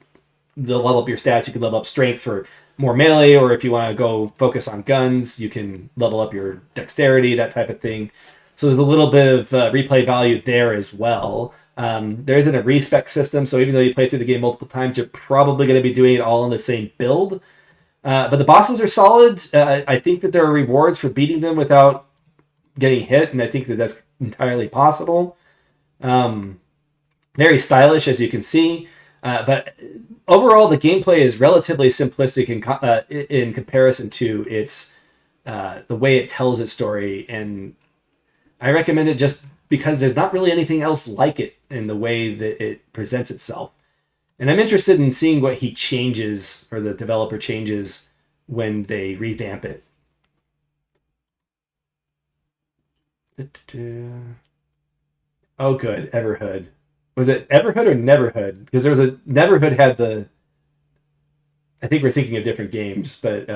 stats. You can level up strength for more melee, or if you want to go focus on guns, you can level up your dexterity, that type of thing. So there's a little bit of replay value there as well. There isn't a respec system, so even though you play through the game multiple times, you're probably going to be doing it all in the same build. But the bosses are solid. I think that there are rewards for beating them without getting hit, and I think that that's entirely possible. Very stylish, as you can see. But overall, the gameplay is relatively simplistic in comparison to its the way it tells its story, and I recommend it just because there's not really anything else like it in the way that it presents itself. And I'm interested in seeing what he changes, or the developer changes, when they revamp it. Oh, good. Everhood. Was it Everhood or Neverhood? Because there was a Neverhood had the. I think we're thinking of different games, but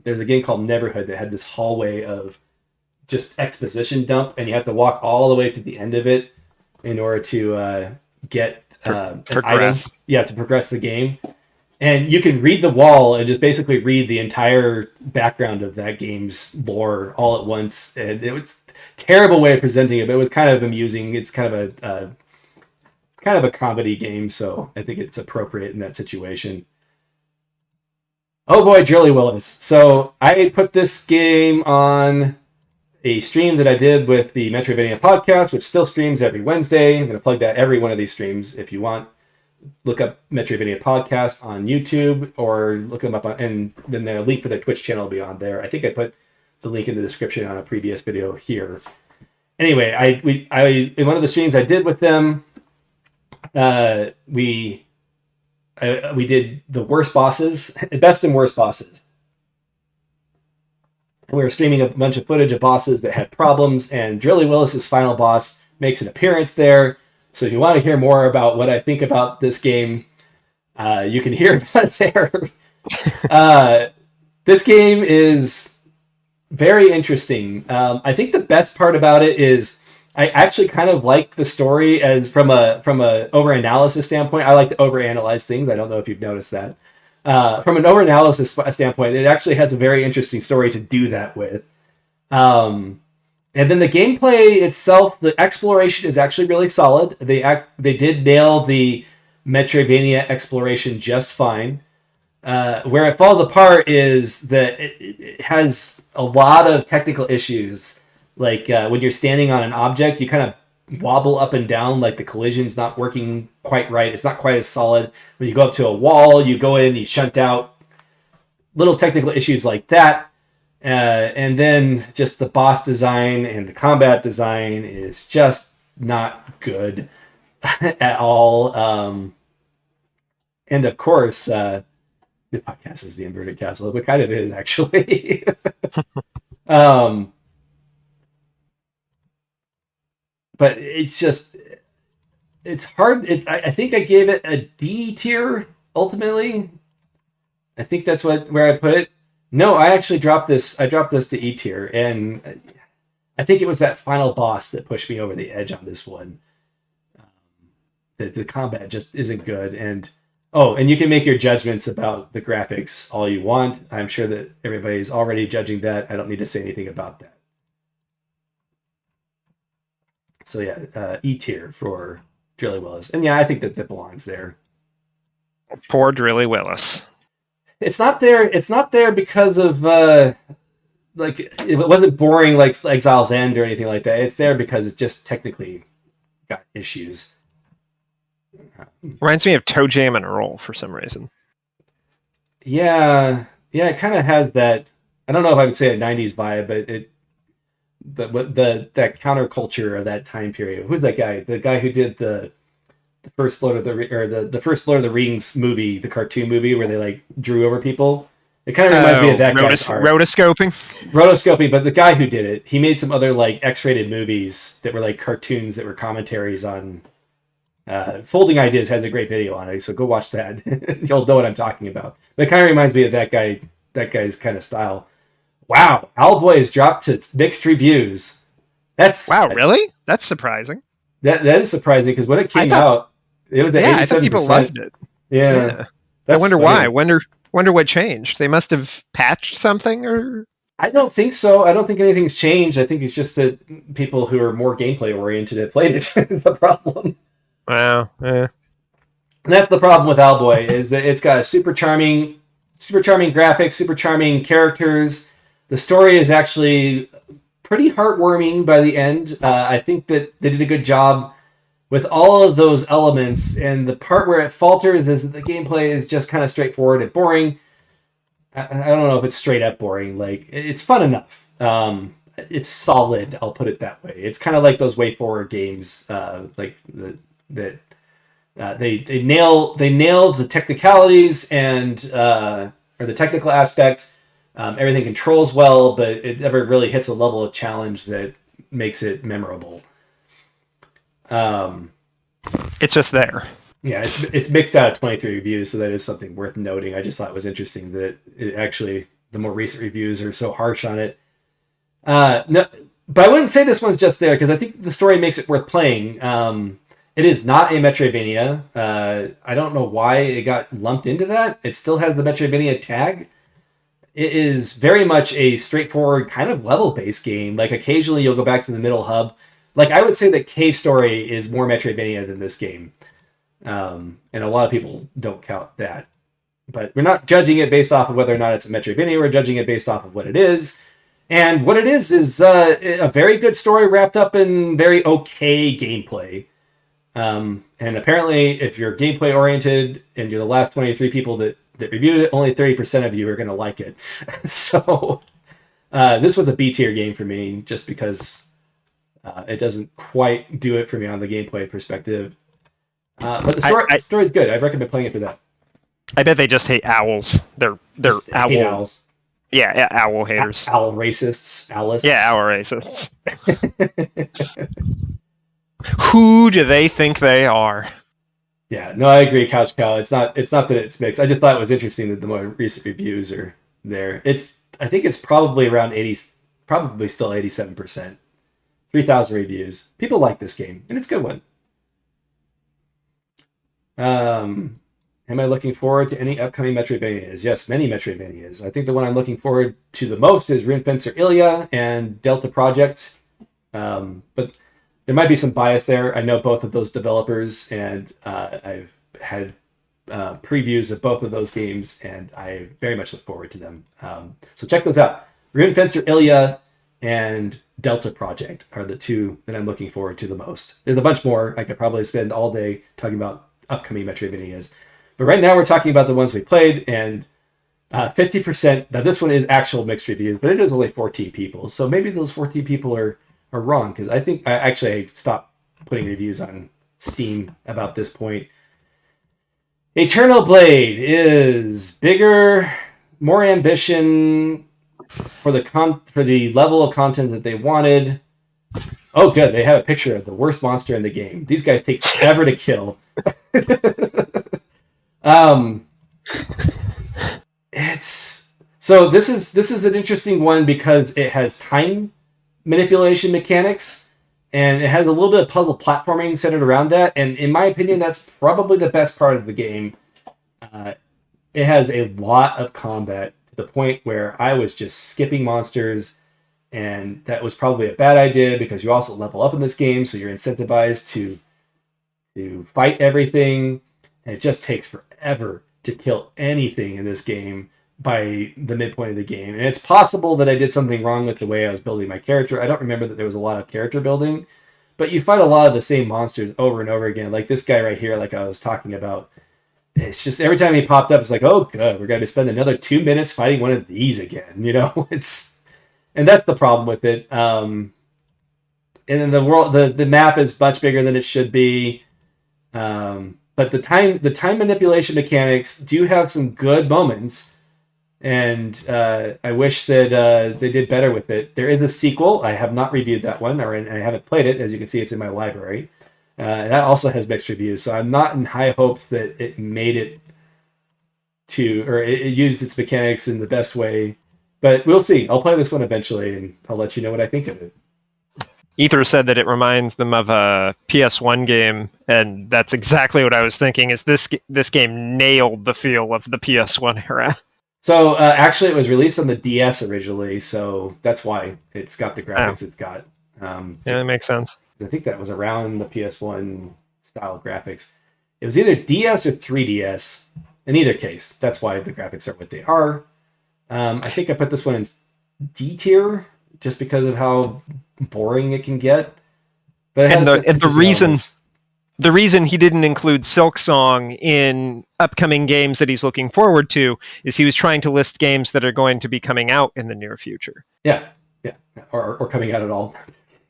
there's a game called Neverhood that had this hallway of just exposition dump, and you have to walk all the way to the end of it in order to get an item. Yeah, to progress the game. And you can read the wall and just basically read the entire background of that game's lore all at once. And it was a terrible way of presenting it, but it was kind of amusing. It's kind of a comedy game, so I think it's appropriate in that situation. Oh boy, Drilly Willis. So I put this game on a stream that I did with the Metroidvania podcast, which still streams every Wednesday. I'm going to plug that every one of these streams if you want. Look up Metroidvania podcast on YouTube, or look them up and then the link for their Twitch channel will be on there. I think I put the link in the description on a previous video here. Anyway, I in one of the streams I did with them, we did the worst bosses, best and worst bosses. And we were streaming a bunch of footage of bosses that had problems, and Drilly Willis's final boss makes an appearance there. So if you want to hear more about what I think about this game, you can hear about it there. This game is very interesting. I think the best part about it is I actually kind of like the story as from a over-analysis standpoint. I like to overanalyze things. I don't know if you've noticed that. From an over-analysis standpoint, it actually has a very interesting story to do that with. And then the gameplay itself, the exploration is actually really solid. They did nail the Metroidvania exploration just fine. Where it falls apart is that it has a lot of technical issues. Like when you're standing on an object, you kind of wobble up and down, like the collision's not working quite right. It's not quite as solid. When you go up to a wall, you go in, you shunt out. Little technical issues like that. And then just the boss design and the combat design is just not good at all. And of course, the podcast is the Inverted Castle, but kind of is actually. But it's hard. I think I gave it a D tier ultimately. I think that's where I put it. No, I actually dropped this. I dropped this to E tier, and I think it was that final boss that pushed me over the edge on this one. The combat just isn't good, and you can make your judgments about the graphics all you want. I'm sure that everybody's already judging that. I don't need to say anything about that. So yeah, E tier for Drilly Willis, and yeah, I think that belongs there. Poor Drilly Willis. It's not there. It's not there because of like it wasn't boring like Exile's End or anything like that. It's there because it's just technically got issues. Reminds me of Toe Jam and Earl for some reason. Yeah, it kind of has that. I don't know if I would say a '90s vibe, but that counterculture of that time period. Who's that guy? The guy who did the first the first Lord of the Rings movie, the cartoon movie where they like drew over people. It kind of reminds me of that guy's art. Rotoscoping. Rotoscoping, but the guy who did it, he made some other like X-rated movies that were like cartoons that were commentaries on Folding Ideas has a great video on it, so go watch that. You'll know what I'm talking about. But it kind of reminds me of that guy's kind of style. Wow, Owlboy has dropped to mixed reviews. Really? That's surprising. That is surprising because when it came out, it was at 87%. I thought people loved it. Yeah. I wonder why. Wonder what changed. They must have patched something, or I don't think so. I don't think anything's changed. I think it's just that people who are more gameplay oriented have played it. The problem. Wow. And that's the problem with Owlboy, is that it's got a super charming graphics, super charming characters. The story is actually pretty heartwarming by the end. I think that they did a good job with all of those elements, and the part where it falters is that the gameplay is just kind of straightforward and boring. I don't know if it's straight up boring. Like, it's fun enough. It's solid. I'll put it that way. It's kind of like those WayForward games, they nail the technicalities and or the technical aspect. Everything controls well, but it never really hits a level of challenge that makes it memorable. It's just there. Yeah, it's mixed out of 23 reviews, so that is something worth noting. I just thought it was interesting that the more recent reviews are so harsh on it. No, but I wouldn't say this one's just there, because I think the story makes it worth playing. It is not a Metroidvania. I don't know why it got lumped into that. It still has the Metroidvania tag. It is very much a straightforward kind of level-based game. Like, occasionally you'll go back to the middle hub. Like, I would say that Cave Story is more Metroidvania than this game. And a lot of people don't count that. But we're not judging it based off of whether or not it's a Metroidvania. We're judging it based off of what it is. And what it is a very good story wrapped up in very okay gameplay. And apparently, if you're gameplay oriented and you're the last 23 people that reviewed it, only 30% of you are going to like it. So this one's a B tier game for me, just because it doesn't quite do it for me on the gameplay perspective. But the story's good. I recommend playing it for that. I bet they just hate owls. They're owl owls. Yeah, owl haters. Owl racists. Owlists. Yeah, owl racists. Who do they think they are? Yeah, no, I agree, Couch Cow. It's not that it's mixed. I just thought it was interesting that the more recent reviews are there. I think it's probably around 80, probably still 87%. 3,000 reviews. People like this game, and it's a good one. Am I looking forward to any upcoming Metroidvanias? Yes, many Metroidvanias. I think the one I'm looking forward to the most is Rune Fencer Ilya and Delta Project. But there might be some bias there. I know both of those developers, and I've had previews of both of those games, and I very much look forward to them. So check those out. Rune Fencer Ilya and Delta Project are the two that I'm looking forward to the most. There's a bunch more. I could probably spend all day talking about upcoming Metroidvanias. But right now we're talking about the ones we played, and 50%, now this one is actual mixed reviews, but it is only 14 people. So maybe those 14 people are wrong, because I think I stopped putting reviews on Steam about this point. AeternoBlade is bigger, more ambition for the level of content that they wanted. Oh, good. They have a picture of the worst monster in the game. These guys take forever to kill. This is an interesting one because it has time manipulation mechanics, and it has a little bit of puzzle platforming centered around that. And in my opinion, that's probably the best part of the game. It has a lot of combat to the point where I was just skipping monsters, and that was probably a bad idea because you also level up in this game, so you're incentivized to fight everything, and it just takes forever to kill anything in this game by the midpoint of the game. And it's possible that I did something wrong with the way I was building my character. I don't remember that there was a lot of character building, but you fight a lot of the same monsters over and over again. Like this guy right here, like I was talking about, it's just every time he popped up, it's like, oh, good, we're going to spend another 2 minutes fighting one of these again. And that's the problem with it. And then the map is much bigger than it should be. But the time manipulation mechanics do have some good moments, and I wish that they did better with it. There is a sequel. I have not reviewed that one, or I haven't played it. As you can see, it's in my library. That also has mixed reviews, so I'm not in high hopes that it made it or it used its mechanics in the best way. But we'll see. I'll play this one eventually, and I'll let you know what I think of it. Ether said that it reminds them of a PS1 game, and that's exactly what I was thinking. Is this game nailed the feel of the PS1 era? So actually, it was released on the DS originally, so that's why it's got the graphics it's got. Yeah, that makes sense. I think that was around the PS1 style graphics. It was either DS or 3DS. In either case, that's why the graphics are what they are. I think I put this one in D tier just because of how boring it can get. But the reason he didn't include Silksong in upcoming games that he's looking forward to is he was trying to list games that are going to be coming out in the near future. Yeah, or coming out at all.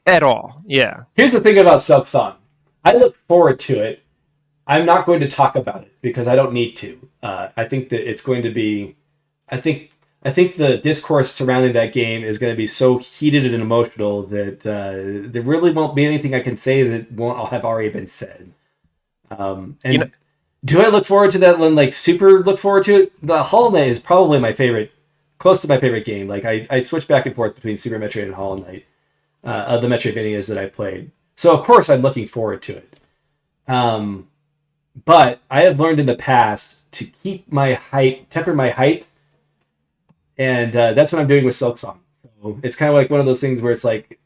At all, yeah. Here's the thing about Silksong. I look forward to it. I'm not going to talk about it because I don't need to. I think that it's going to be. I think the discourse surrounding that game is going to be so heated and emotional that there really won't be anything I can say that won't have already been said. Do I look forward to that one? Like super look forward to it? The Hollow Knight is probably my favorite, close to my favorite game. Like I switch back and forth between Super Metroid and Hollow Knight of the Metroidvanias that I played. So of course I'm looking forward to it. But I have learned in the past to keep my hype, temper my hype. And that's what I'm doing with Silksong. So it's kind of like one of those things where it's like,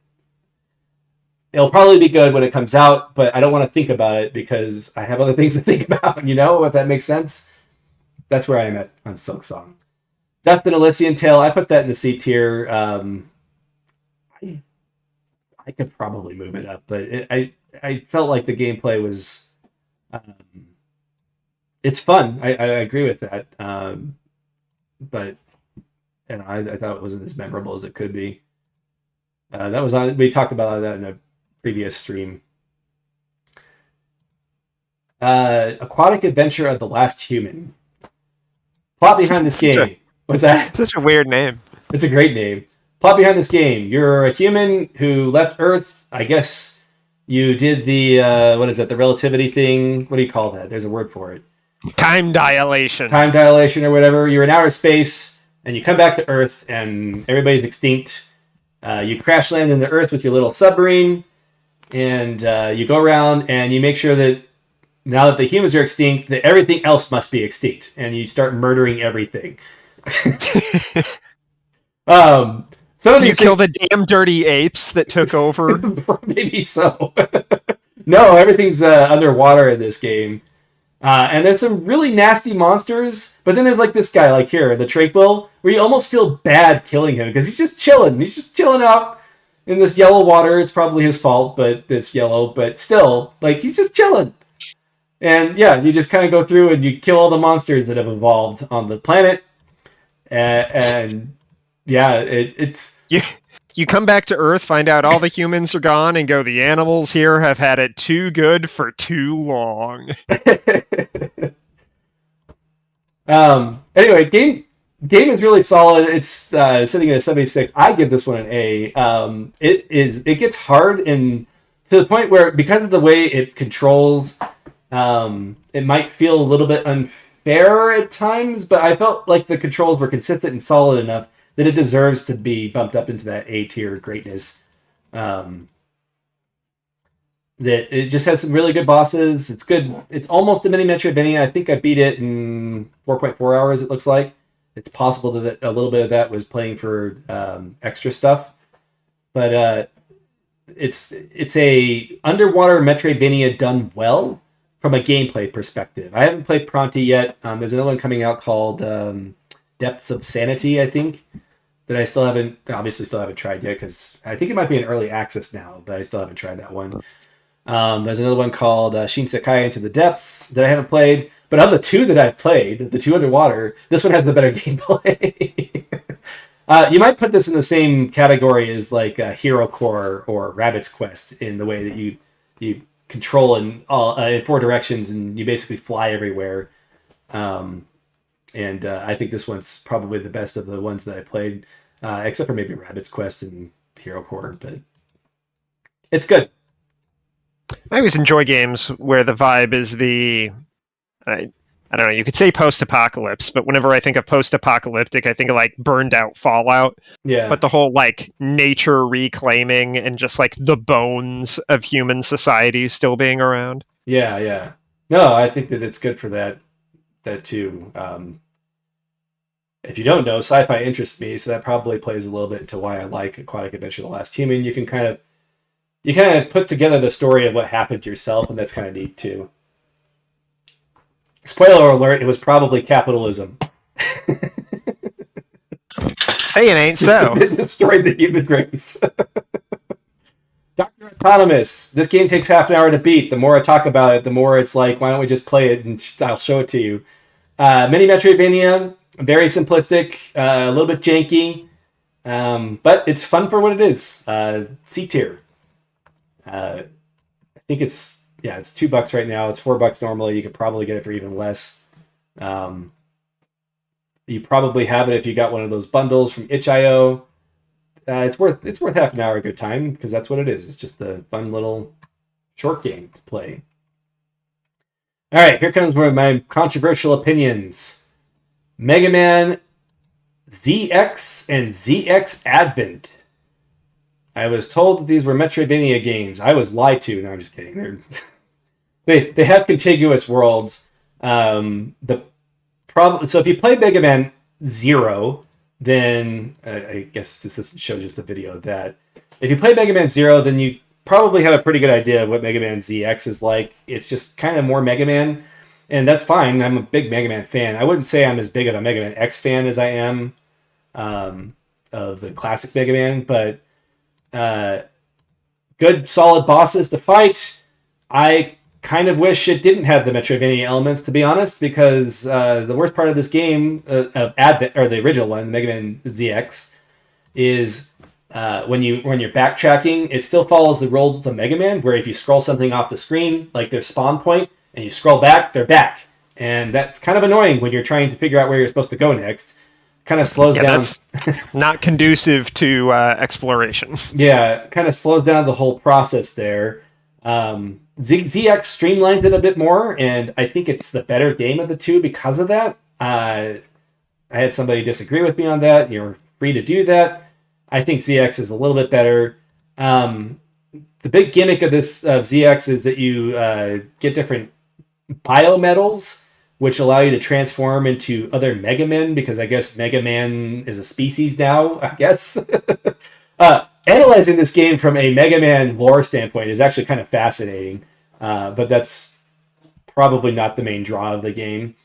it'll probably be good when it comes out, but I don't want to think about it because I have other things to think about, if that makes sense. That's where I am at on Silksong. Dust and Elysian Tale, I put that in the C tier. I could probably move it up, but I felt like the gameplay was... it's fun. I agree with that. But... and I thought it wasn't as memorable as it could be. That was on. We talked about that in a previous stream. Aquatic Adventure of the Last Human. Plot behind this game. What's that? Such a weird name. It's a great name. Plot behind this game. You're a human who left Earth. I guess you did the what is that? The relativity thing. What do you call that? There's a word for it. Time dilation. Time dilation or whatever. You're in outer space. And you come back to Earth, and everybody's extinct. You crash land into Earth with your little submarine, and you go around and you make sure that now that the humans are extinct, that everything else must be extinct, and you start murdering everything. Some of these kill the damn dirty apes that took over? Maybe so. No, everything's underwater in this game. And there's some really nasty monsters, but then there's like this guy, like here, the Tranquil, where you almost feel bad killing him because he's just chilling. He's just chilling out in this yellow water. It's probably his fault, but it's yellow. But still, like, he's just chilling. And yeah, you just kind of go through and you kill all the monsters that have evolved on the planet. And yeah, it's... You come back to Earth, find out all the humans are gone, and go, the animals here have had it too good for too long. Anyway, game is really solid. It's sitting at a 76. I give this one an A. It gets hard and to the point where, because of the way it controls, it might feel a little bit unfair at times, but I felt like the controls were consistent and solid enough that it deserves to be bumped up into that A-tier greatness. That it just has some really good bosses. It's good. It's almost a mini Metroidvania. I think I beat it in 4.4 hours, it looks like. It's possible that a little bit of that was playing for extra stuff. But it's a underwater Metroidvania done well from a gameplay perspective. I haven't played Pronti yet. There's another one coming out called Depths of Sanity, I think, that I still haven't tried yet, because I think it might be in early access now, but I still haven't tried that one. There's another one called Shinsekai Into the Depths that I haven't played. But of the two that I've played, the two underwater, this one has the better gameplay. You might put this in the same category as like Hero Core or Rabbit's Quest in the way that you control in four directions and you basically fly everywhere. And I think this one's probably the best of the ones that I played, except for maybe Rabbit's Quest and Hero Core. But it's good. I always enjoy games where the vibe is I don't know, you could say post-apocalypse, but whenever I think of post-apocalyptic, I think of like burned out Fallout. Yeah. But the whole like nature reclaiming and just like the bones of human society still being around. Yeah, yeah. No, I think that it's good for that too. If you don't know, sci-fi interests me, so that probably plays a little bit into why I like Aquatic Adventure: The Last Human. You kind of put together the story of what happened to yourself, and that's kind of neat too. Spoiler alert, it was probably capitalism. Say it ain't so. It destroyed the human race. Dr. Atominus. This game takes half an hour to beat. The more I talk about it, the more it's like, why don't we just play it and I'll show it to you. Mini Metroidvania, very simplistic, a little bit janky, but it's fun for what it is. C tier. I think it's $2 right now. It's $4 normally. You could probably get it for even less. You probably have it if you got one of those bundles from itch.io. It's worth half an hour of your time because that's what it is. It's just a fun little short game to play. All right, here comes one of my controversial opinions. Mega Man ZX and ZX Advent. I was told that these were Metroidvania games. I was lied to. No, I'm just kidding. They have contiguous worlds. So if you play Mega Man 0, then I guess this doesn't show just the video of that. If you play Mega Man 0, then you probably have a pretty good idea of what Mega Man ZX is like. It's just kind of more Mega Man, and that's fine. I'm a big Mega Man fan. I wouldn't say I'm as big of a Mega Man X fan as I am of the classic Mega Man, but good, solid bosses to fight. I kind of wish it didn't have the Metroidvania elements, to be honest, because the worst part of this game, of Advent, or the original one, Mega Man ZX, is when you're backtracking, it still follows the rules of Mega Man, where if you scroll something off the screen, like their spawn point, and you scroll back, they're back. And that's kind of annoying when you're trying to figure out where you're supposed to go next. Kind of slows down. That's not conducive to exploration. Yeah, kind of slows down the whole process there. ZX streamlines it a bit more, and I think it's the better game of the two because of that. I had somebody disagree with me on that. You're free to do that. I think ZX is a little bit better. The big gimmick of this ZX is that you get different biometals, which allow you to transform into other Mega Men, because I guess Mega Man is a species now, I guess. Analyzing this game from a Mega Man lore standpoint is actually kind of fascinating, but that's probably not the main draw of the game.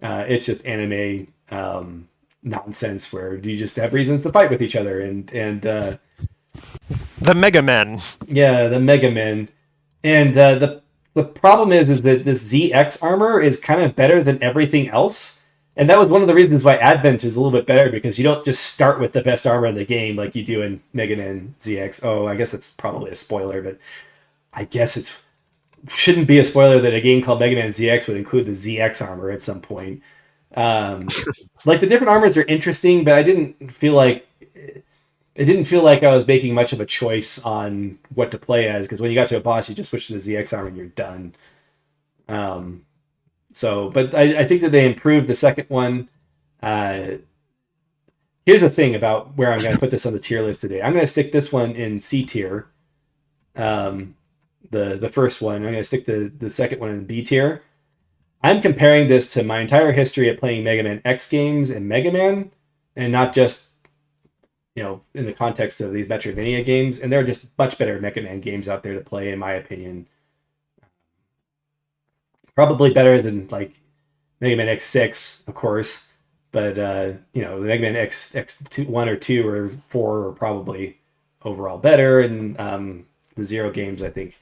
It's just anime nonsense where you just have reasons to fight with each other, and the Mega Men. Yeah, the Mega Men. And the problem is that this ZX armor is kind of better than everything else. And that was one of the reasons why Advent is a little bit better, because you don't just start with the best armor in the game like you do in Mega Man ZX. Oh, I guess it's probably a spoiler, but I guess it shouldn't be a spoiler that a game called Mega Man ZX would include the ZX armor at some point. Like, the different armors are interesting, but it didn't feel like I was making much of a choice on what to play as, because when you got to a boss, you just switch to the ZX armor and you're done. But I think that they improved the second one. Here's the thing about where I'm going to put this on the tier list today. I'm going to stick this one in C tier. The first one. I'm going to stick the second one in B tier. I'm comparing this to my entire history of playing Mega Man X games and Mega Man, and not just, in the context of these Metroidvania games. And there are just much better Mega Man games out there to play, in my opinion. Probably better than like Mega Man X6, of course, but the Mega Man X2, 1 or 2 or 4 are probably overall better, and the Zero games, I think,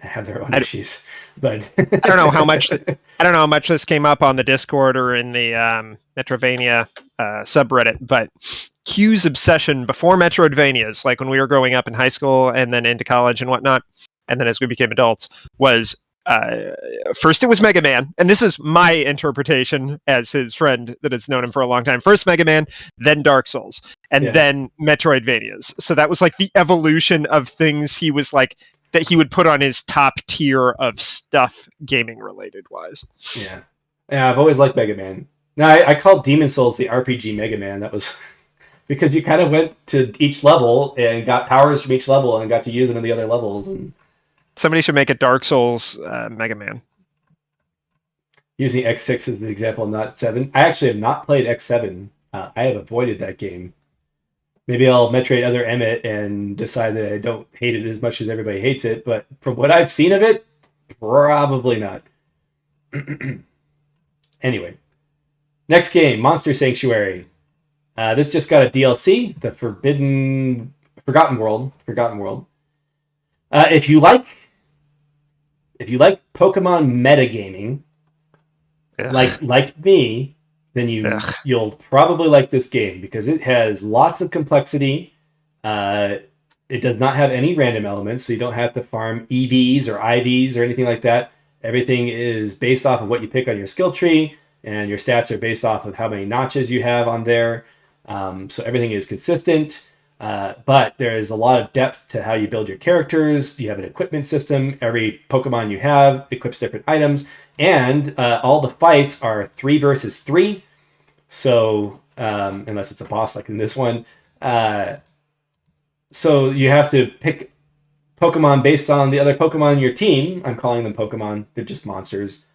have their own issues. But I don't know how much. I don't know how much this came up on the Discord or in the Metroidvania subreddit, but Q's obsession before Metroidvanias, like when we were growing up in high school and then into college and whatnot, and then as we became adults, was first it was Mega Man, and this is my interpretation as his friend that has known him for a long time. First Mega Man, then Dark Souls, and then Metroidvanias. So that was like the evolution of things he was like that he would put on his top tier of stuff gaming related wise. Yeah, I've always liked Mega Man. Now I called Demon Souls the RPG Mega Man. That was because you kind of went to each level and got powers from each level and got to use them in the other levels. And somebody should make a Dark Souls Mega Man. Using X6 as the example, not 7. I actually have not played X7. I have avoided that game. Maybe I'll Metroid Other Emmett and decide that I don't hate it as much as everybody hates it. But from what I've seen of it, probably not. Anyway. Next game, Monster Sanctuary. This just got a DLC, the Forgotten World. If you like Pokemon metagaming, like me, then you'll probably like this game because it has lots of complexity. It does not have any random elements, so you don't have to farm EVs or IVs or anything like that. Everything is based off of what you pick on your skill tree, and your stats are based off of how many notches you have on there. So everything is consistent, but there is a lot of depth to how you build your characters. You have an equipment system. Every Pokemon you have equips different items, and all the fights are 3 versus 3. So unless it's a boss like in this one, so you have to pick Pokemon based on the other Pokemon in your team. I'm calling them Pokemon. They're just monsters.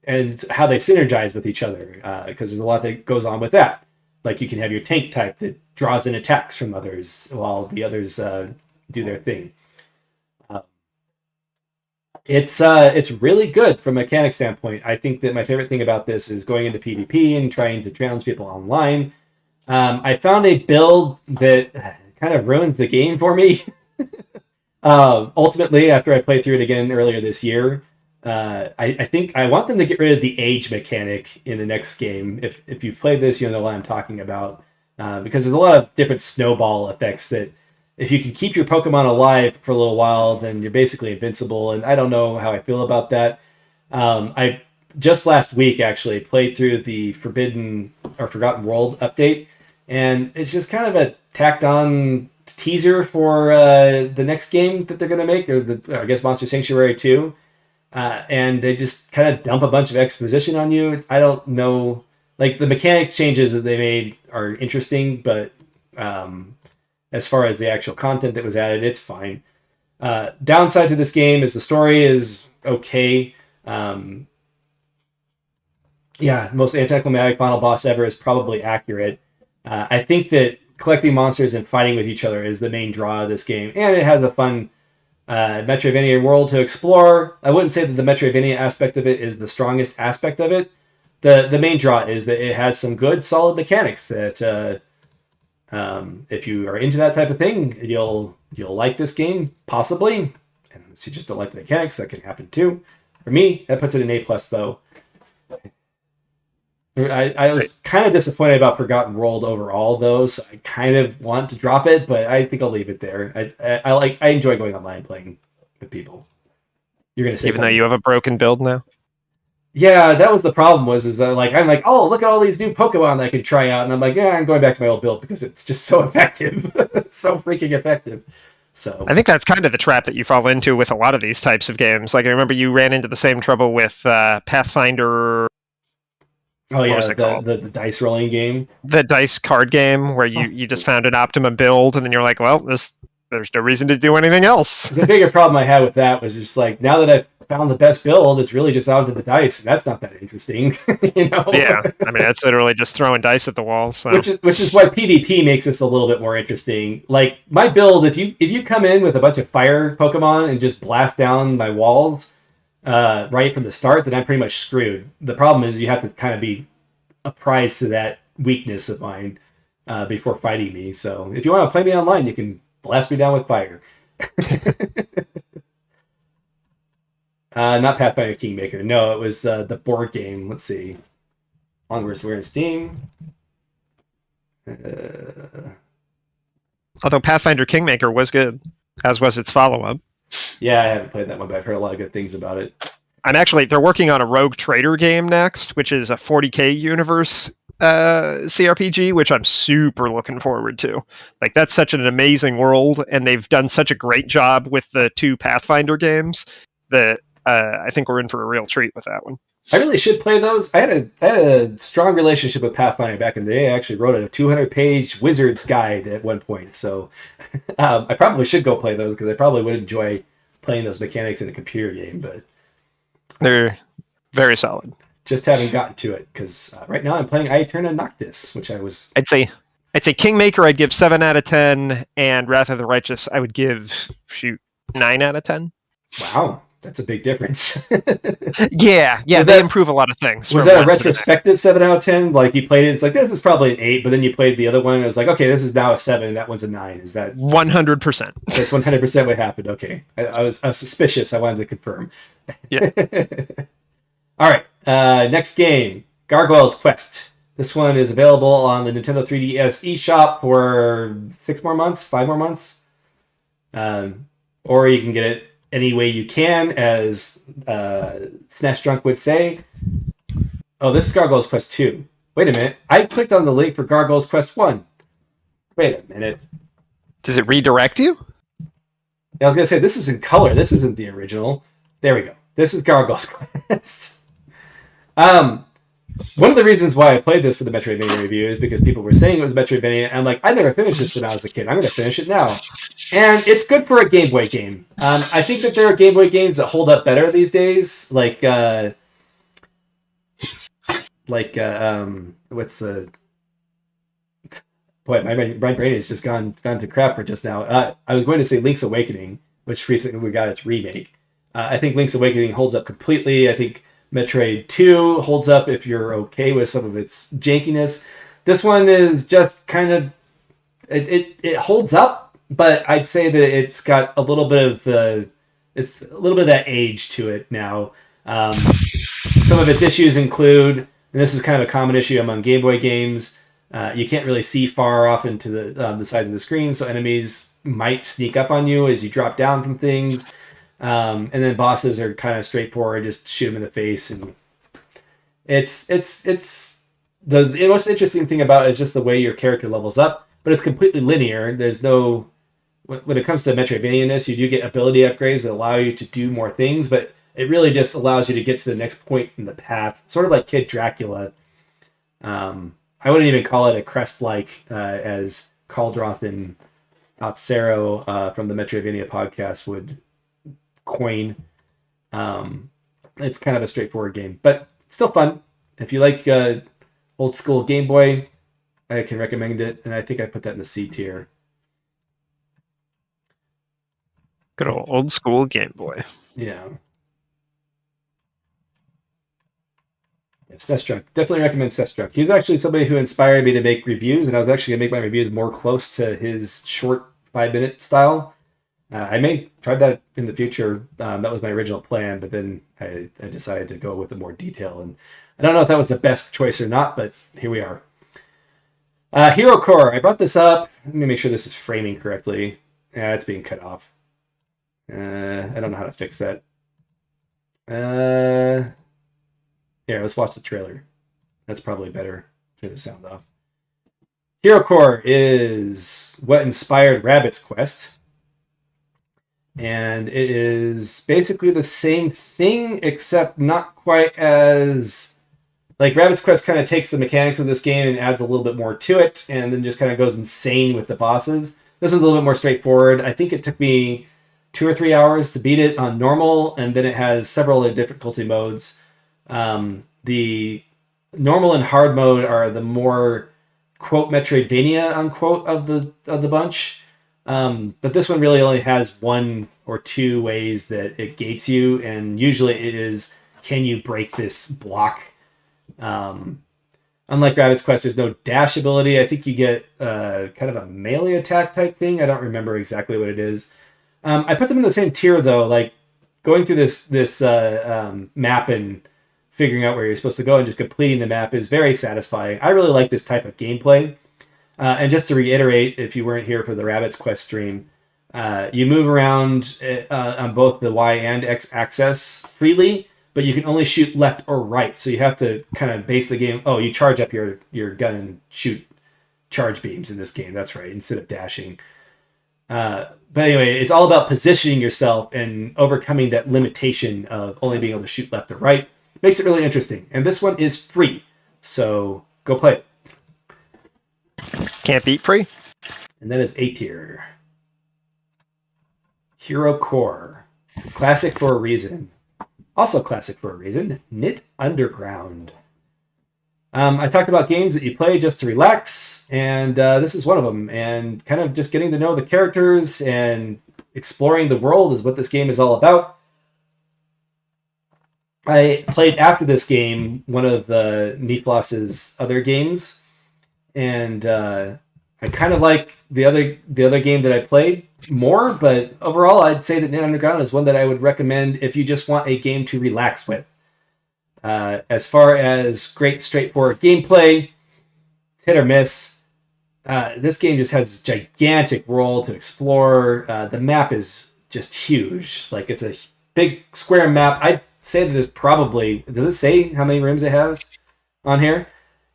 And how they synergize with each other, because there's a lot that goes on with that. Like you can have your tank type that draws in attacks from others while the others do their thing. It's really good from a mechanic standpoint. I think that my favorite thing about this is going into PvP and trying to challenge people online. I found a build that kind of ruins the game for me. Ultimately, after I played through it again earlier this year, I think I want them to get rid of the age mechanic in the next game. If you've played this, you'll know what I'm talking about. Because there's a lot of different snowball effects that if you can keep your Pokemon alive for a little while, then you're basically invincible. And I don't know how I feel about that. I just last week actually played through the Forgotten World update, and it's just kind of a tacked on teaser for the next game that they're going to make, or I guess Monster Sanctuary 2. And they just kind of dump a bunch of exposition on you. I don't know, like the mechanics changes that they made are interesting, but as far as the actual content that was added, it's fine. Downside to this game is the story is okay. Most anticlimactic final boss ever is probably accurate. I think that collecting monsters and fighting with each other is the main draw of this game, and it has a fun Metroidvania world to explore. I wouldn't say that the Metroidvania aspect of it is the strongest aspect of it. The main draw is that it has some good, solid mechanics that if you are into that type of thing, you'll like this game, possibly. And if you just don't like the mechanics, that can happen too. For me, that puts it an A+, though. I was kind of disappointed about Forgotten World overall, though, so I kind of want to drop it, but I think I'll leave it there. I enjoy going online and playing with people. You're gonna say even something? Though you have a broken build now? Yeah, that was the problem. Is that I'm like, oh, look at all these new Pokemon that I can try out, and I'm like, yeah, I'm going back to my old build because it's just so effective. It's so freaking effective. So I think that's kind of the trap that you fall into with a lot of these types of games. Like I remember you ran into the same trouble with Pathfinder. Oh yeah, the dice rolling game. The dice card game where you just found an optimum build and then you're like, well, there's no reason to do anything else. The bigger problem I had with that was just like, now that I've found the best build, it's really just out to the dice, and that's not that interesting. Yeah, I mean that's literally just throwing dice at the wall. So which is why PvP makes this a little bit more interesting. Like my build, if you come in with a bunch of fire Pokemon and just blast down my walls right from the start, then I'm pretty much screwed. The problem is you have to kind of be apprised to that weakness of mine before fighting me. So if you want to play me online, you can blast me down with fire. Not Pathfinder Kingmaker. No, it was the board game. Let's see. Longest we're in Steam. Although Pathfinder Kingmaker was good, as was its follow-up. Yeah, I haven't played that one, but I've heard a lot of good things about it. They're working on a Rogue Trader game next, which is a 40k universe CRPG, which I'm super looking forward to. Like, that's such an amazing world, and they've done such a great job with the 2 Pathfinder games that I think we're in for a real treat with that one. I really should play those. I had a strong relationship with Pathfinder back in the day. I actually wrote a 200-page wizard's guide at one point, so I probably should go play those because I probably would enjoy playing those mechanics in a computer game, but they're very solid. Just haven't gotten to it because right now I'm playing AeternoBlade, which I was. I'd say Kingmaker I'd give 7 out of 10, and Wrath of the Righteous I would give 9 out of 10. Wow, that's a big difference. yeah, they improve a lot of things. Was that a retrospective 7 out of 10? Like you played it, it's like this is probably an 8, but then you played the other one and it was like, okay, this is now a 7, that one's a 9. Is that 100%? That's 100% what happened. Okay, I was suspicious. I wanted to confirm. Yeah. All right, next game, Gargoyle's Quest. This one is available on the Nintendo 3DS eShop for 5 more months. Or you can get it any way you can, as SNES Drunk would say. Oh, this is Gargoyle's Quest 2. Wait a minute. I clicked on the link for Gargoyle's Quest 1. Wait a minute. Does it redirect you? I was going to say, this is in color. This isn't the original. There we go. This is Gargoyle's Quest. One of the reasons why I played this for the Metroidvania review is because people were saying it was Metroidvania, and I'm like, I never finished this when I was a kid. I'm going to finish it now. And it's good for a Game Boy game. I think that there are Game Boy games that hold up better these days, like what's the... Boy, my brain has just gone to crap for just now. I was going to say Link's Awakening, which recently we got its remake. I think Link's Awakening holds up completely. I think Metroid 2 holds up if you're okay with some of its jankiness. This one is just kind of... It holds up, but I'd say that it's got a little bit of that age to it now. Some of its issues include, and this is kind of a common issue among Game Boy games, you can't really see far off into the sides of the screen, so enemies might sneak up on you as you drop down from things. And then bosses are kind of straightforward, just shoot them in the face, and it's the most interesting thing about it is just the way your character levels up, but it's completely linear. There's no, when it comes to Metroidvania-ness, you do get ability upgrades that allow you to do more things, but it really just allows you to get to the next point in the path, sort of like Kid Dracula. I wouldn't even call it a crest-like, as Caldroth and Opsero from the Metroidvania podcast would coin. It's kind of a straightforward game, but still fun. If you like old school Game Boy, I can recommend it, and I think I put that in the C tier. Good old school Game Boy. Yeah. SNES Drunk. Definitely recommend SNES Drunk. He's actually somebody who inspired me to make reviews, and I was actually going to make my reviews more close to his short 5-minute style. I may try that in the future. That was my original plan, but then I decided to go with a more detail. And I don't know if that was the best choice or not, but here we are. Hero Core. I brought this up. Let me make sure this is framing correctly. Yeah, it's being cut off. I don't know how to fix that. Here, let's watch the trailer. That's probably better. Turn the sound off. Hero Core is what inspired Rabbids Quest. And it is basically the same thing, except not quite as... Like, Rabbids Quest kind of takes the mechanics of this game and adds a little bit more to it, and then just kind of goes insane with the bosses. This one's a little bit more straightforward. I think it took me 2 or 3 hours to beat it on normal, and then it has several other difficulty modes. The normal and hard mode are the more, quote, Metroidvania, unquote, of the bunch. But this one really only has 1 or 2 ways that it gates you, and usually it is, can you break this block? Unlike Rabbids Quest, there's no dash ability. I think you get kind of a melee attack type thing. I don't remember exactly what it is. I put them in the same tier, though. Like, going through this map and figuring out where you're supposed to go and just completing the map is very satisfying. I really like this type of gameplay. And just to reiterate, if you weren't here for the Rabbit's Quest stream, you move around on both the Y and X axis freely, but you can only shoot left or right. So you have to kind of base the game. Oh, you charge up your gun and shoot charge beams in this game. That's right, instead of dashing. But anyway, it's all about positioning yourself and overcoming that limitation of only being able to shoot left or right. Makes it really interesting. And this one is free. So go play it. Can't beat free. And that is A tier. Hero Core. Classic for a reason. Also classic for a reason. Knytt Underground. I talked about games that you play just to relax, and this is one of them. And kind of just getting to know the characters and exploring the world is what this game is all about. I played after this game one of the Niflos's other games, and I kind of like the other game that I played more, but overall I'd say that Knytt Underground is one that I would recommend if you just want a game to relax with. As far as great straightforward gameplay, it's hit or miss. This game just has a gigantic world to explore. The map is just huge. Like, it's a big square map. I'd say that there's probably, does it say how many rooms it has on here?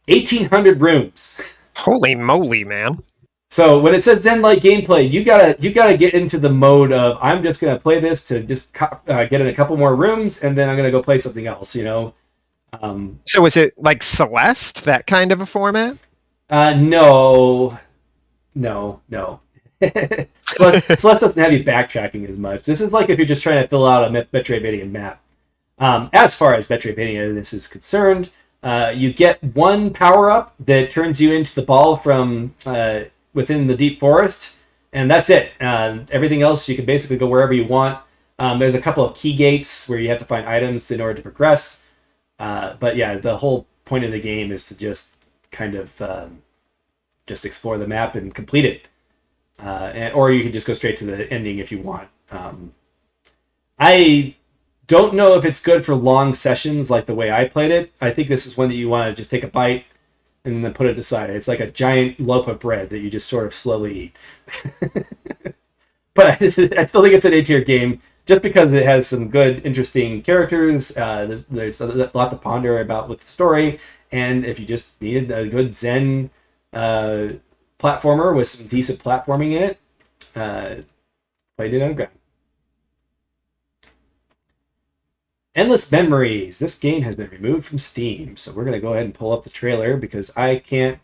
1,800 rooms. Holy moly, man. So when it says Zen-like gameplay, you gotta get into the mode of, I'm just gonna play this to just get in a couple more rooms, and then I'm gonna go play something else. So is it like Celeste, that kind of a format? No. Celeste doesn't have you backtracking as much. This is like if you're just trying to fill out a Metroidvania map. As far as Metroidvania this is concerned, you get one power-up that turns you into the ball from within the deep forest, and that's it. Everything else, you can basically go wherever you want. There's a couple of key gates where you have to find items in order to progress. But yeah, the whole point of the game is to just kind of just explore the map and complete it. Or you can just go straight to the ending if you want. I don't know if it's good for long sessions like the way I played it. I think this is one that you want to just take a bite and then put it aside. It's like a giant loaf of bread that you just sort of slowly eat. But I still think it's an A-tier game just because it has some good, interesting characters. There's a lot to ponder about with the story. And if you just needed a good Zen platformer with some decent platforming in it, play Knytt Underground. Endless Memories. This game has been removed from Steam, so we're going to go ahead and pull up the trailer because I can't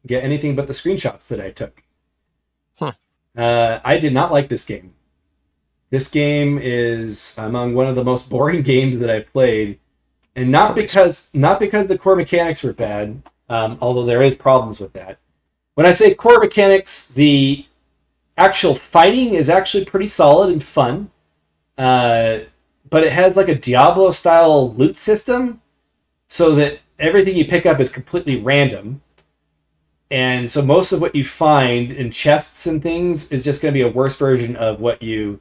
get anything but the screenshots that I took. I did not like this game. This game is among one of the most boring games that I played, and not because the core mechanics were bad, although there is problems with that. When I say core mechanics, the actual fighting is actually pretty solid and fun. But it has like a Diablo-style loot system, so that everything you pick up is completely random. And so most of what you find in chests and things is just going to be a worse version of what you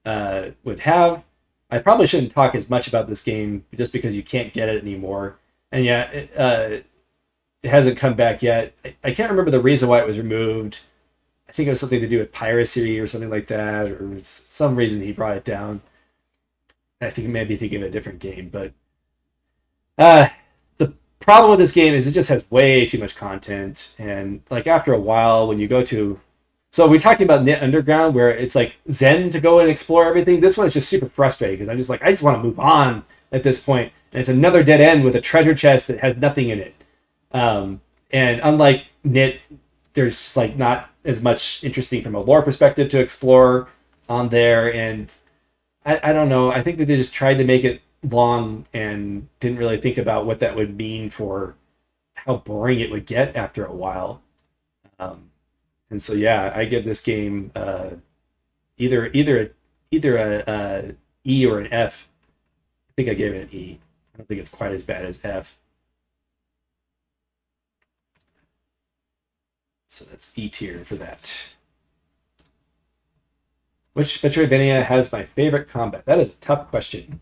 would have. I probably shouldn't talk as much about this game just because you can't get it anymore. And yeah, it hasn't come back yet. I can't remember the reason why it was removed. I think it was something to do with piracy or something like that, or some reason he brought it down. I think maybe thinking of a different game, but the problem with this game is it just has way too much content, and like after a while, when you go to, so we're talking about Knytt Underground, where it's like Zen to go and explore everything. This one is just super frustrating because I'm just like, I just want to move on at this point, and it's another dead end with a treasure chest that has nothing in it. And unlike Knytt, there's just like not as much interesting from a lore perspective to explore on there, and I don't know. I think that they just tried to make it long and didn't really think about what that would mean for how boring it would get after a while. And so yeah, I give this game either a E or an F. I think I gave it an E. I don't think it's quite as bad as F. So that's E tier for that. Which Metroidvania has my favorite combat? That is a tough question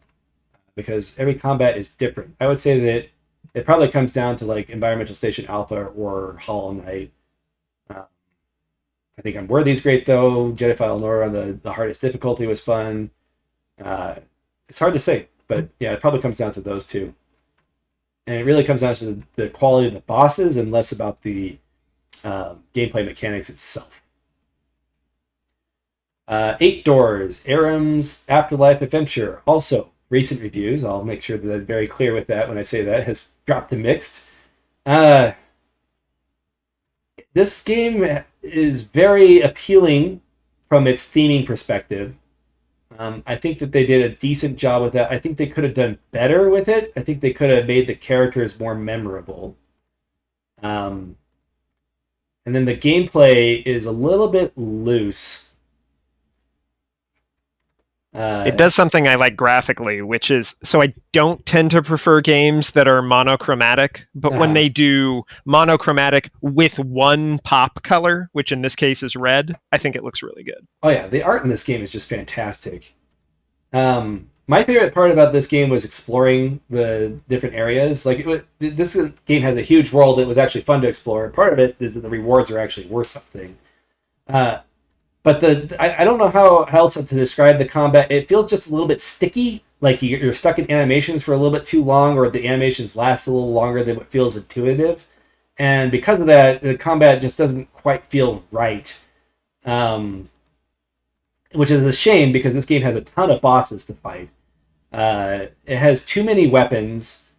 because every combat is different. I would say that it probably comes down to like Environmental Station Alpha or Hollow Knight. I think Unworthy is great though. Jedi Fallen Order on the hardest difficulty was fun. It's hard to say, but yeah, it probably comes down to those two. And it really comes down to the quality of the bosses and less about the gameplay mechanics itself. 8 Doors, Aram's Afterlife Adventure. Also, recent reviews. I'll make sure that I'm very clear with that when I say that. Has dropped to mixed. This game is very appealing from its theming perspective. I think that they did a decent job with that. I think they could have done better with it. I think they could have made the characters more memorable. And then the gameplay is a little bit loose. It does something I like graphically, which is, so I don't tend to prefer games that are monochromatic, but when they do monochromatic with one pop color, which in this case is red, I think it looks really good. Oh yeah, the art in this game is just fantastic. My favorite part about this game was exploring the different areas. Like this game has a huge world that was actually fun to explore. Part of it is that the rewards are actually worth something. But I don't know how else to describe the combat. It feels just a little bit sticky, like you're stuck in animations for a little bit too long, or the animations last a little longer than what feels intuitive. And because of that, the combat just doesn't quite feel right. Which is a shame because this game has a ton of bosses to fight. It has too many weapons.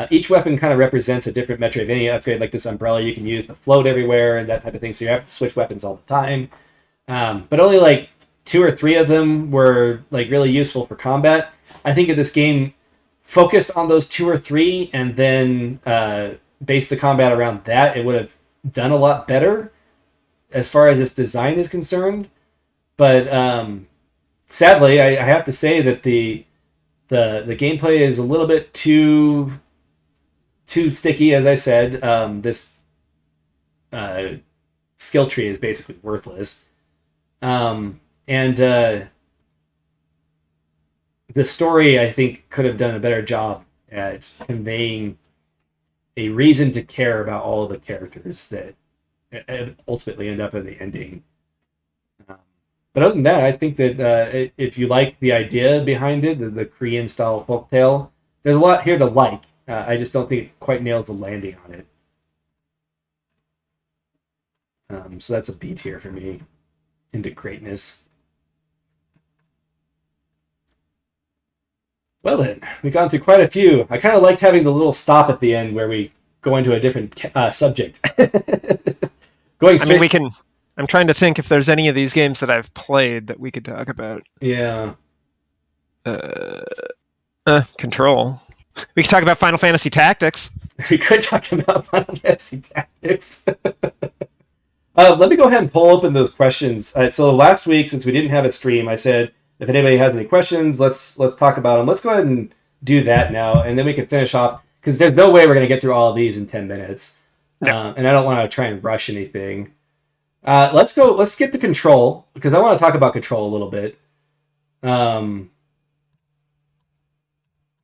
Each weapon kind of represents a different Metroidvania upgrade, like this umbrella you can use to float everywhere and that type of thing, so you have to switch weapons all the time. But only like 2 or 3 of them were like really useful for combat. I think if this game focused on those 2 or 3 and then based the combat around that, it would have done a lot better as far as its design is concerned. But sadly, I have to say that the gameplay is a little bit too sticky, as I said. This skill tree is basically worthless. And the story, I think, could have done a better job at conveying a reason to care about all of the characters that ultimately end up in the ending. But other than that, I think that if you like the idea behind it, the Korean-style folktale, there's a lot here to like. I just don't think it quite nails the landing on it. So that's a B tier for me. Into greatness. Well then, we've gone through quite a few. I kind of liked having the little stop at the end where we go into a different subject. Going straight... I mean, I'm trying to think if there's any of these games that I've played that we could talk about. Yeah. Control. We could talk about Final Fantasy Tactics. We could talk about Final Fantasy Tactics. Let me go ahead and pull open those questions. So last week, since we didn't have a stream, I said, if anybody has any questions, let's talk about them. Let's go ahead and do that now, and then we can finish off, because there's no way we're going to get through all of these in 10 minutes. No. And I don't want to try and rush anything. Let's skip the Control, because I want to talk about Control a little bit. And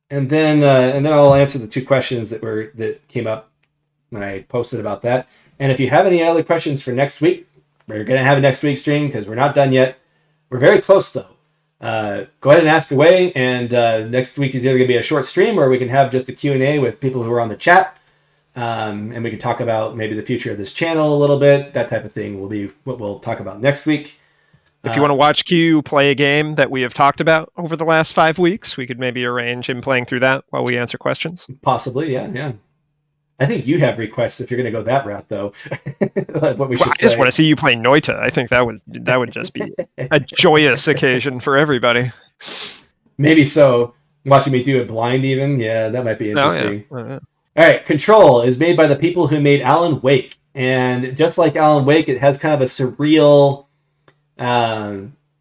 then I'll answer the 2 questions that came up when I posted about that. And if you have any other questions for next week, we're going to have a next week stream because we're not done yet. We're very close, though. Go ahead and ask away, and next week is either going to be a short stream or we can have just a Q&A with people who are on the chat, and we can talk about maybe the future of this channel a little bit. That type of thing will be what we'll talk about next week. If you want to watch Q play a game that we have talked about over the last 5 weeks, we could maybe arrange him playing through that while we answer questions. Possibly, yeah. I think you have requests if you're going to go that route, though. What we should I just want to see you play Noita. I think that would just be a joyous occasion for everybody. Maybe so. Watching me do it blind, even, yeah, that might be interesting. Oh, yeah. All right, Control is made by the people who made Alan Wake, and just like Alan Wake, it has kind of a surreal,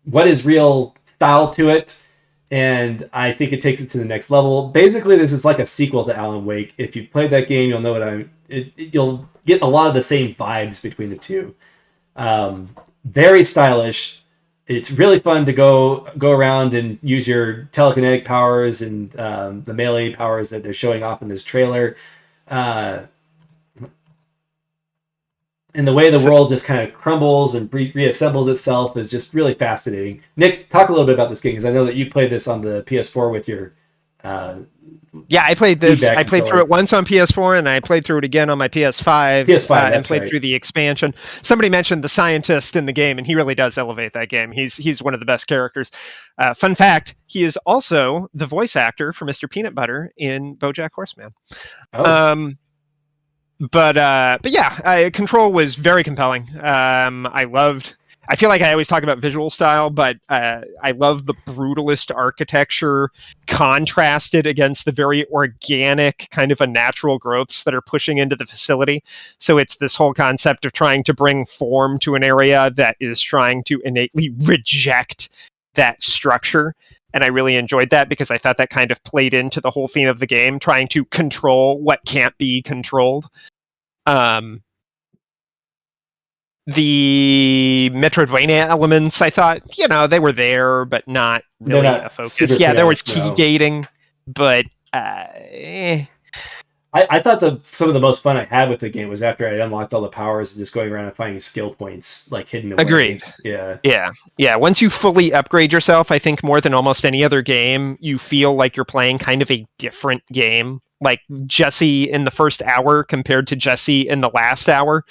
what is real style to it. And I think it takes it to the next level. Basically, this is like a sequel to Alan Wake. If you played that game, you'll know you'll get a lot of the same vibes between the two. Very stylish. it's really fun to go around and use your telekinetic powers and the melee powers that they're showing off in this trailer. And the way the world just kind of crumbles and reassembles itself is just really fascinating. Nick, talk a little bit about this game, because I know that you played this on the PS4 with your yeah, I played this. feedback I played controller. through it once on PS4, and I played through it again on my PS5. PS5, and that's played right. through the expansion. Somebody mentioned the scientist in the game, and he really does elevate that game. He's one of the best characters. Fun fact: he is also the voice actor for Mr. Peanut Butter in BoJack Horseman. Oh. But yeah, Control was very compelling. I feel like I always talk about visual style, but I love the brutalist architecture contrasted against the very organic, kind of a natural growths that are pushing into the facility. So it's this whole concept of trying to bring form to an area that is trying to innately reject that structure. And I really enjoyed that because I thought that kind of played into the whole theme of the game, trying to control what can't be controlled. The Metroidvania elements, I thought, they were there, but not really not a focus. super Yeah, there was pronounced, key no. gating, but I thought some of the most fun I had with the game was after I unlocked all the powers and just going around and finding skill points like hidden away. Agreed. Yeah. Once you fully upgrade yourself, I think more than almost any other game, you feel like you're playing kind of a different game. Like Jesse in the first hour compared to Jesse in the last hour.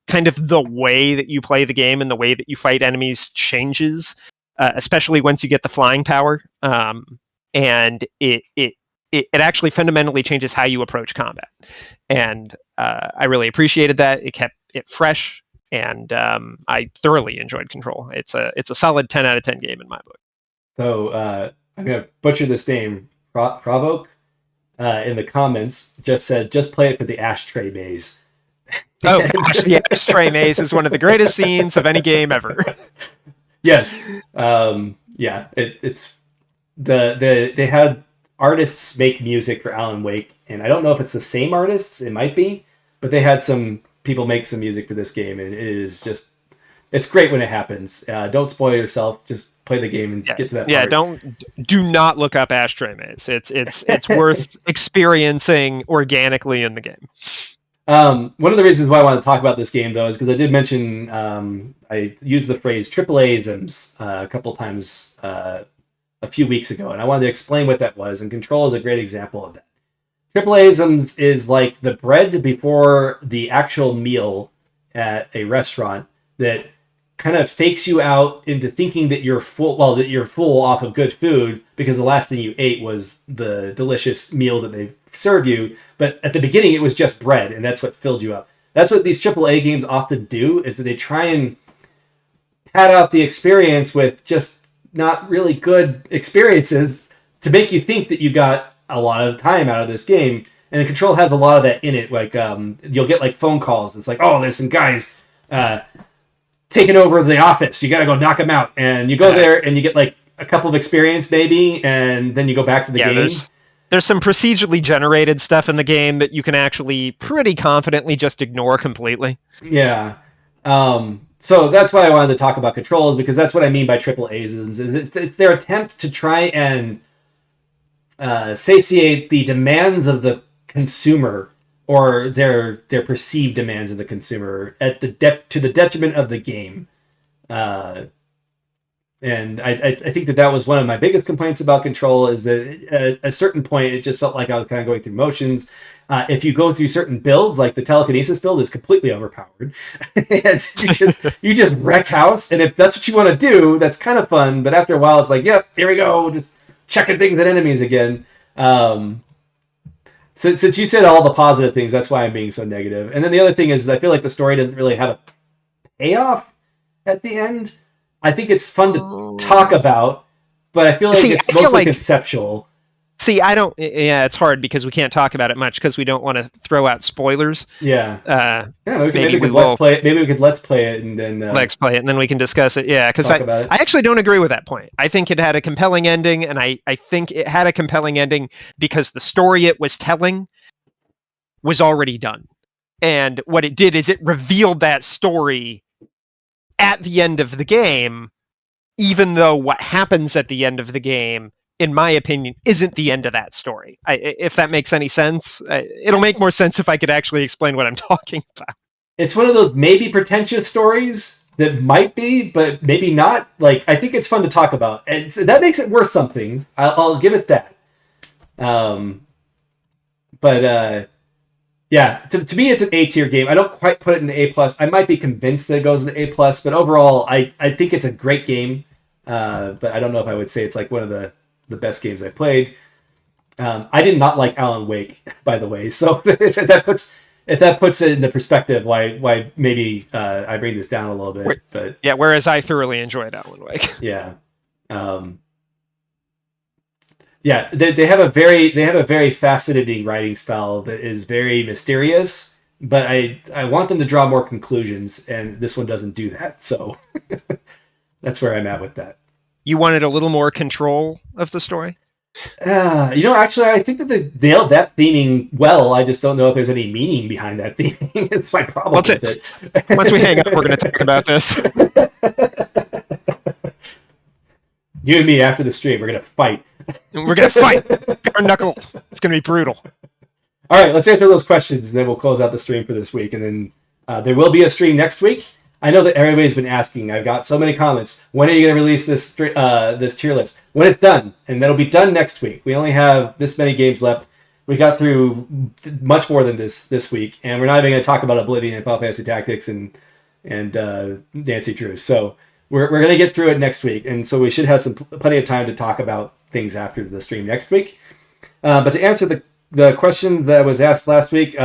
Kind of the way that you play the game and the way that you fight enemies changes, especially once you get the flying power. And it actually fundamentally changes how you approach combat. And I really appreciated that. It kept it fresh, and I thoroughly enjoyed Control. It's a solid 10 out of 10 game in my book. So I'm going to butcher this name. Provoke in the comments just said, just play it for the ashtray maze. Oh gosh, the ashtray maze is one of the greatest scenes of any game ever. Yes. Yeah, it's they had artists make music for Alan Wake, and I don't know if it's the same artists. It might be, but they had some people make some music for this game, and it's great when it happens. Don't spoil yourself. Just play the game and get to that part. Do not look up ashtray maze. It's worth experiencing organically in the game. One of the reasons why I want to talk about this game, though, is because I did mention I used the phrase AAA-isms a couple times a few weeks ago, and I wanted to explain what that was, and Control is a great example of that. AAA-isms is like the bread before the actual meal at a restaurant that kind of fakes you out into thinking that you're full, that you're full off of good food because the last thing you ate was the delicious meal that they serve you. But at the beginning, it was just bread, and that's what filled you up. That's what these AAA games often do, is that they try and pad out the experience with just not really good experiences to make you think that you got a lot of time out of this game. And the Control has a lot of that in it. Like you'll get like phone calls. It's like, oh, there's some guys taking over the office. You got to go knock them out. And you go there and you get like a couple of experience maybe, and then you go back to the game. There's some procedurally generated stuff in the game that you can actually pretty confidently just ignore completely. Yeah. So that's why I wanted to talk about Controls, because that's what I mean by AAAs. It's their attempt to try and satiate the demands of the consumer, or their perceived demands of the consumer to the detriment of the game. And I think that was one of my biggest complaints about Control, is that at a certain point, it just felt like I was kind of going through motions. If you go through certain builds, like the telekinesis build is completely overpowered. And you just wreck house. And if that's what you want to do, that's kind of fun. But after a while, it's like, yep, here we go. Just checking things at enemies again. Since you said all the positive things, that's why I'm being so negative. And then the other thing is I feel like the story doesn't really have a payoff at the end. I think it's fun to talk about, but I feel like it's mostly conceptual. See, I don't. Yeah, it's hard because we can't talk about it much because we don't want to throw out spoilers. Yeah. Maybe we could let's play it and then let's play it and then we can discuss it. Yeah, because I actually don't agree with that point. I think it had a compelling ending, and I think it had a compelling ending because the story it was telling was already done, and what it did is it revealed that story at the end of the game even though what happens at the end of the game, in my opinion, isn't the end of that story. If that makes any sense, it'll make more sense if I could actually explain what I'm talking about. It's one of those maybe pretentious stories that might be, but maybe not. Like, I think it's fun to talk about. And that makes it worth something. I'll give it that. Yeah, to me, it's an A tier game. I don't quite put it in A plus. I might be convinced that it goes in A plus, but overall, I think it's a great game. But I don't know if I would say it's like one of the best games I played. I did not like Alan Wake, by the way. So if that puts it into perspective, why maybe I bring this down a little bit. But yeah, whereas I thoroughly enjoyed Alan Wake. Yeah. Yeah, they have a very fascinating writing style that is very mysterious, but I want them to draw more conclusions, and this one doesn't do that. So that's where I'm at with that. You wanted a little more control of the story? Actually, I think that they nailed that theming well. I just don't know if there's any meaning behind that theming. It's my problem with it. Once we hang up, we're going to talk about this. You and me after the stream, we're going to fight. We're going to fight. Bare knuckle. It's going to be brutal. All right, let's answer those questions, and then we'll close out the stream for this week. And then there will be a stream next week. I know that everybody's been asking. I've got so many comments. When are you going to release this tier list? When it's done, and that'll be done next week. We only have this many games left. We got through much more than this week, and we're not even going to talk about Oblivion and Final Fantasy Tactics and Nancy Drew. So we're going to get through it next week, and so we should have plenty of time to talk about things after the stream next week. But to answer the question that was asked last week,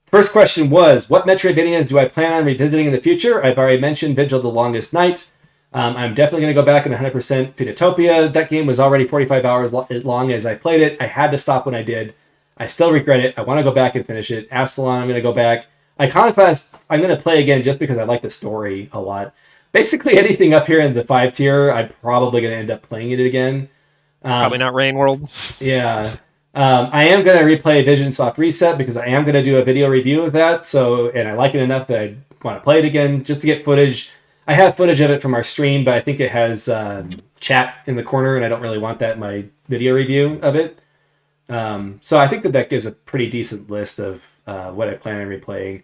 first question was, what Metroidvanias do I plan on revisiting in the future? I've already mentioned Vigil the Longest Night. I'm definitely going to go back and 100% Phoenotopia. That game was already 45 hours long as I played it. I had to stop when I did. I still regret it. I want to go back and finish it. Astalon, I'm going to go back. Iconoclast, I'm going to play again just because I like the story a lot. Basically anything up here in the 5 tier, I'm probably going to end up playing it again. Probably not Rain World. Yeah. I am going to replay Vision Soft Reset because I am going to do a video review of that. And I like it enough that I want to play it again just to get footage. I have footage of it from our stream, but I think it has chat in the corner, and I don't really want that in my video review of it. So I think that gives a pretty decent list of what I plan on replaying.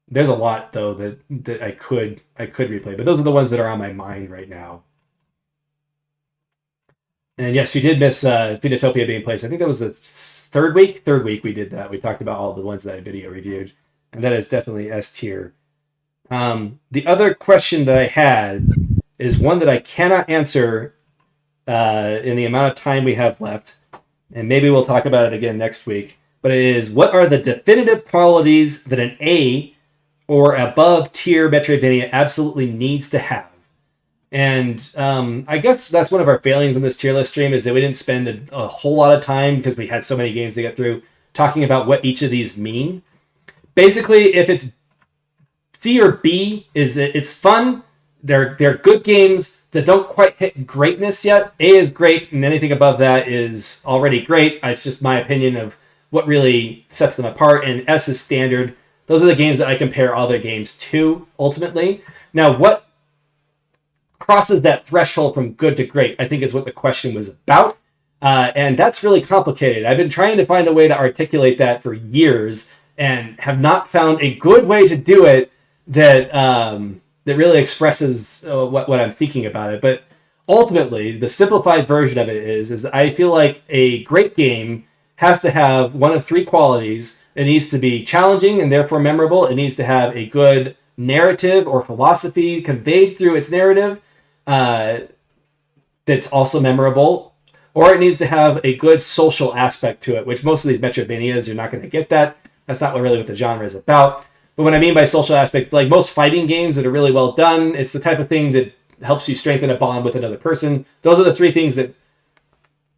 There's a lot though that I could replay, but those are the ones that are on my mind right now. And yes, you did miss Phoenotopia being placed. I think that was the third week. Third week we did that. We talked about all the ones that I video reviewed, and that is definitely S tier. The other question that I had is one that I cannot answer in the amount of time we have left, and maybe we'll talk about it again next week. But it is, what are the definitive qualities that an A or above tier Metroidvania absolutely needs to have? And I guess that's one of our failings on this tier list stream, is that we didn't spend a whole lot of time, because we had so many games to get through, talking about what each of these mean. Basically, if it's C or B, it's fun. They're good games that don't quite hit greatness yet. A is great, and anything above that is already great. It's just my opinion of what really sets them apart. And S is standard. Those are the games that I compare all their games to, ultimately. Now, what crosses that threshold from good to great, I think, is what the question was about. And that's really complicated. I've been trying to find a way to articulate that for years and have not found a good way to do it that really expresses what I'm thinking about it. But ultimately, the simplified version of it is I feel like a great game has to have one of 3 qualities. It needs to be challenging and therefore memorable. It needs to have a good narrative or philosophy conveyed through its narrative that's also memorable, or it needs to have a good social aspect to it, which most of these Metroidvanias, you're not going to get that. That's not really what the genre is about. But what I mean by social aspect, like most fighting games that are really well done, it's the type of thing that helps you strengthen a bond with another person. Those are the 3 things that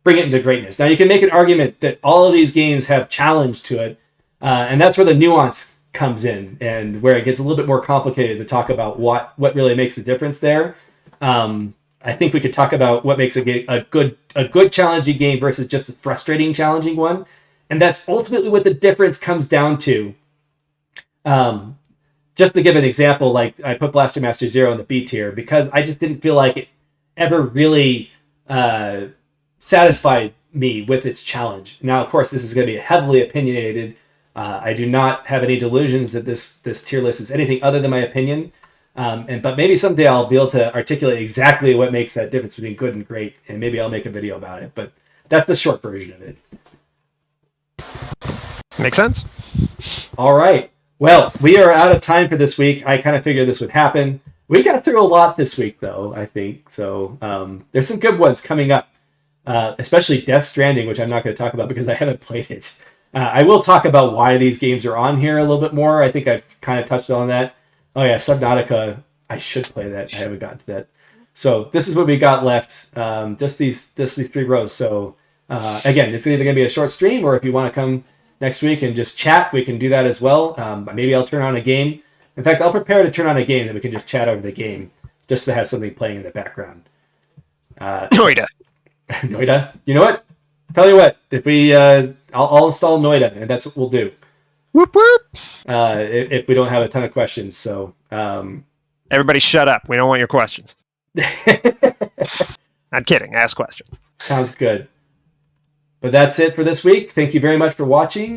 bring it into greatness. Now, you can make an argument that all of these games have challenge to it, and that's where the nuance comes in, and where it gets a little bit more complicated to talk about what really makes the difference there. I think we could talk about what makes a good challenging game versus just a frustrating challenging one, and that's ultimately what the difference comes down to. just to give an example, like I put Blaster Master Zero in the B tier because I just didn't feel like it ever really satisfied me with its challenge. Now, of course, this is going to be heavily opinionated. I do not have any delusions that this tier list is anything other than my opinion. But maybe someday I'll be able to articulate exactly what makes that difference between good and great, and maybe I'll make a video about it. But that's the short version of it. Makes sense. All right. Well, we are out of time for this week. I kind of figured this would happen. We got through a lot this week, though, I think. So there's some good ones coming up, especially Death Stranding, which I'm not going to talk about because I haven't played it. I will talk about why these games are on here a little bit more. I think I've kind of touched on that. Oh, yeah, Subnautica. I should play that. I haven't gotten to that. So this is what we got left. Just these 3 rows. So again, it's either going to be a short stream, or if you want to come next week and just chat, we can do that as well. Maybe I'll turn on a game. In fact, I'll prepare to turn on a game that we can just chat over the game, just to have something playing in the background. Noida. Noida. You know what? Tell you what. If we, I'll install Noida, and that's what we'll do. Whoop whoop. If we don't have a ton of questions, so Everybody, shut up. We don't want your questions. I'm kidding. Ask questions. Sounds good. But that's it for this week. Thank you very much for watching.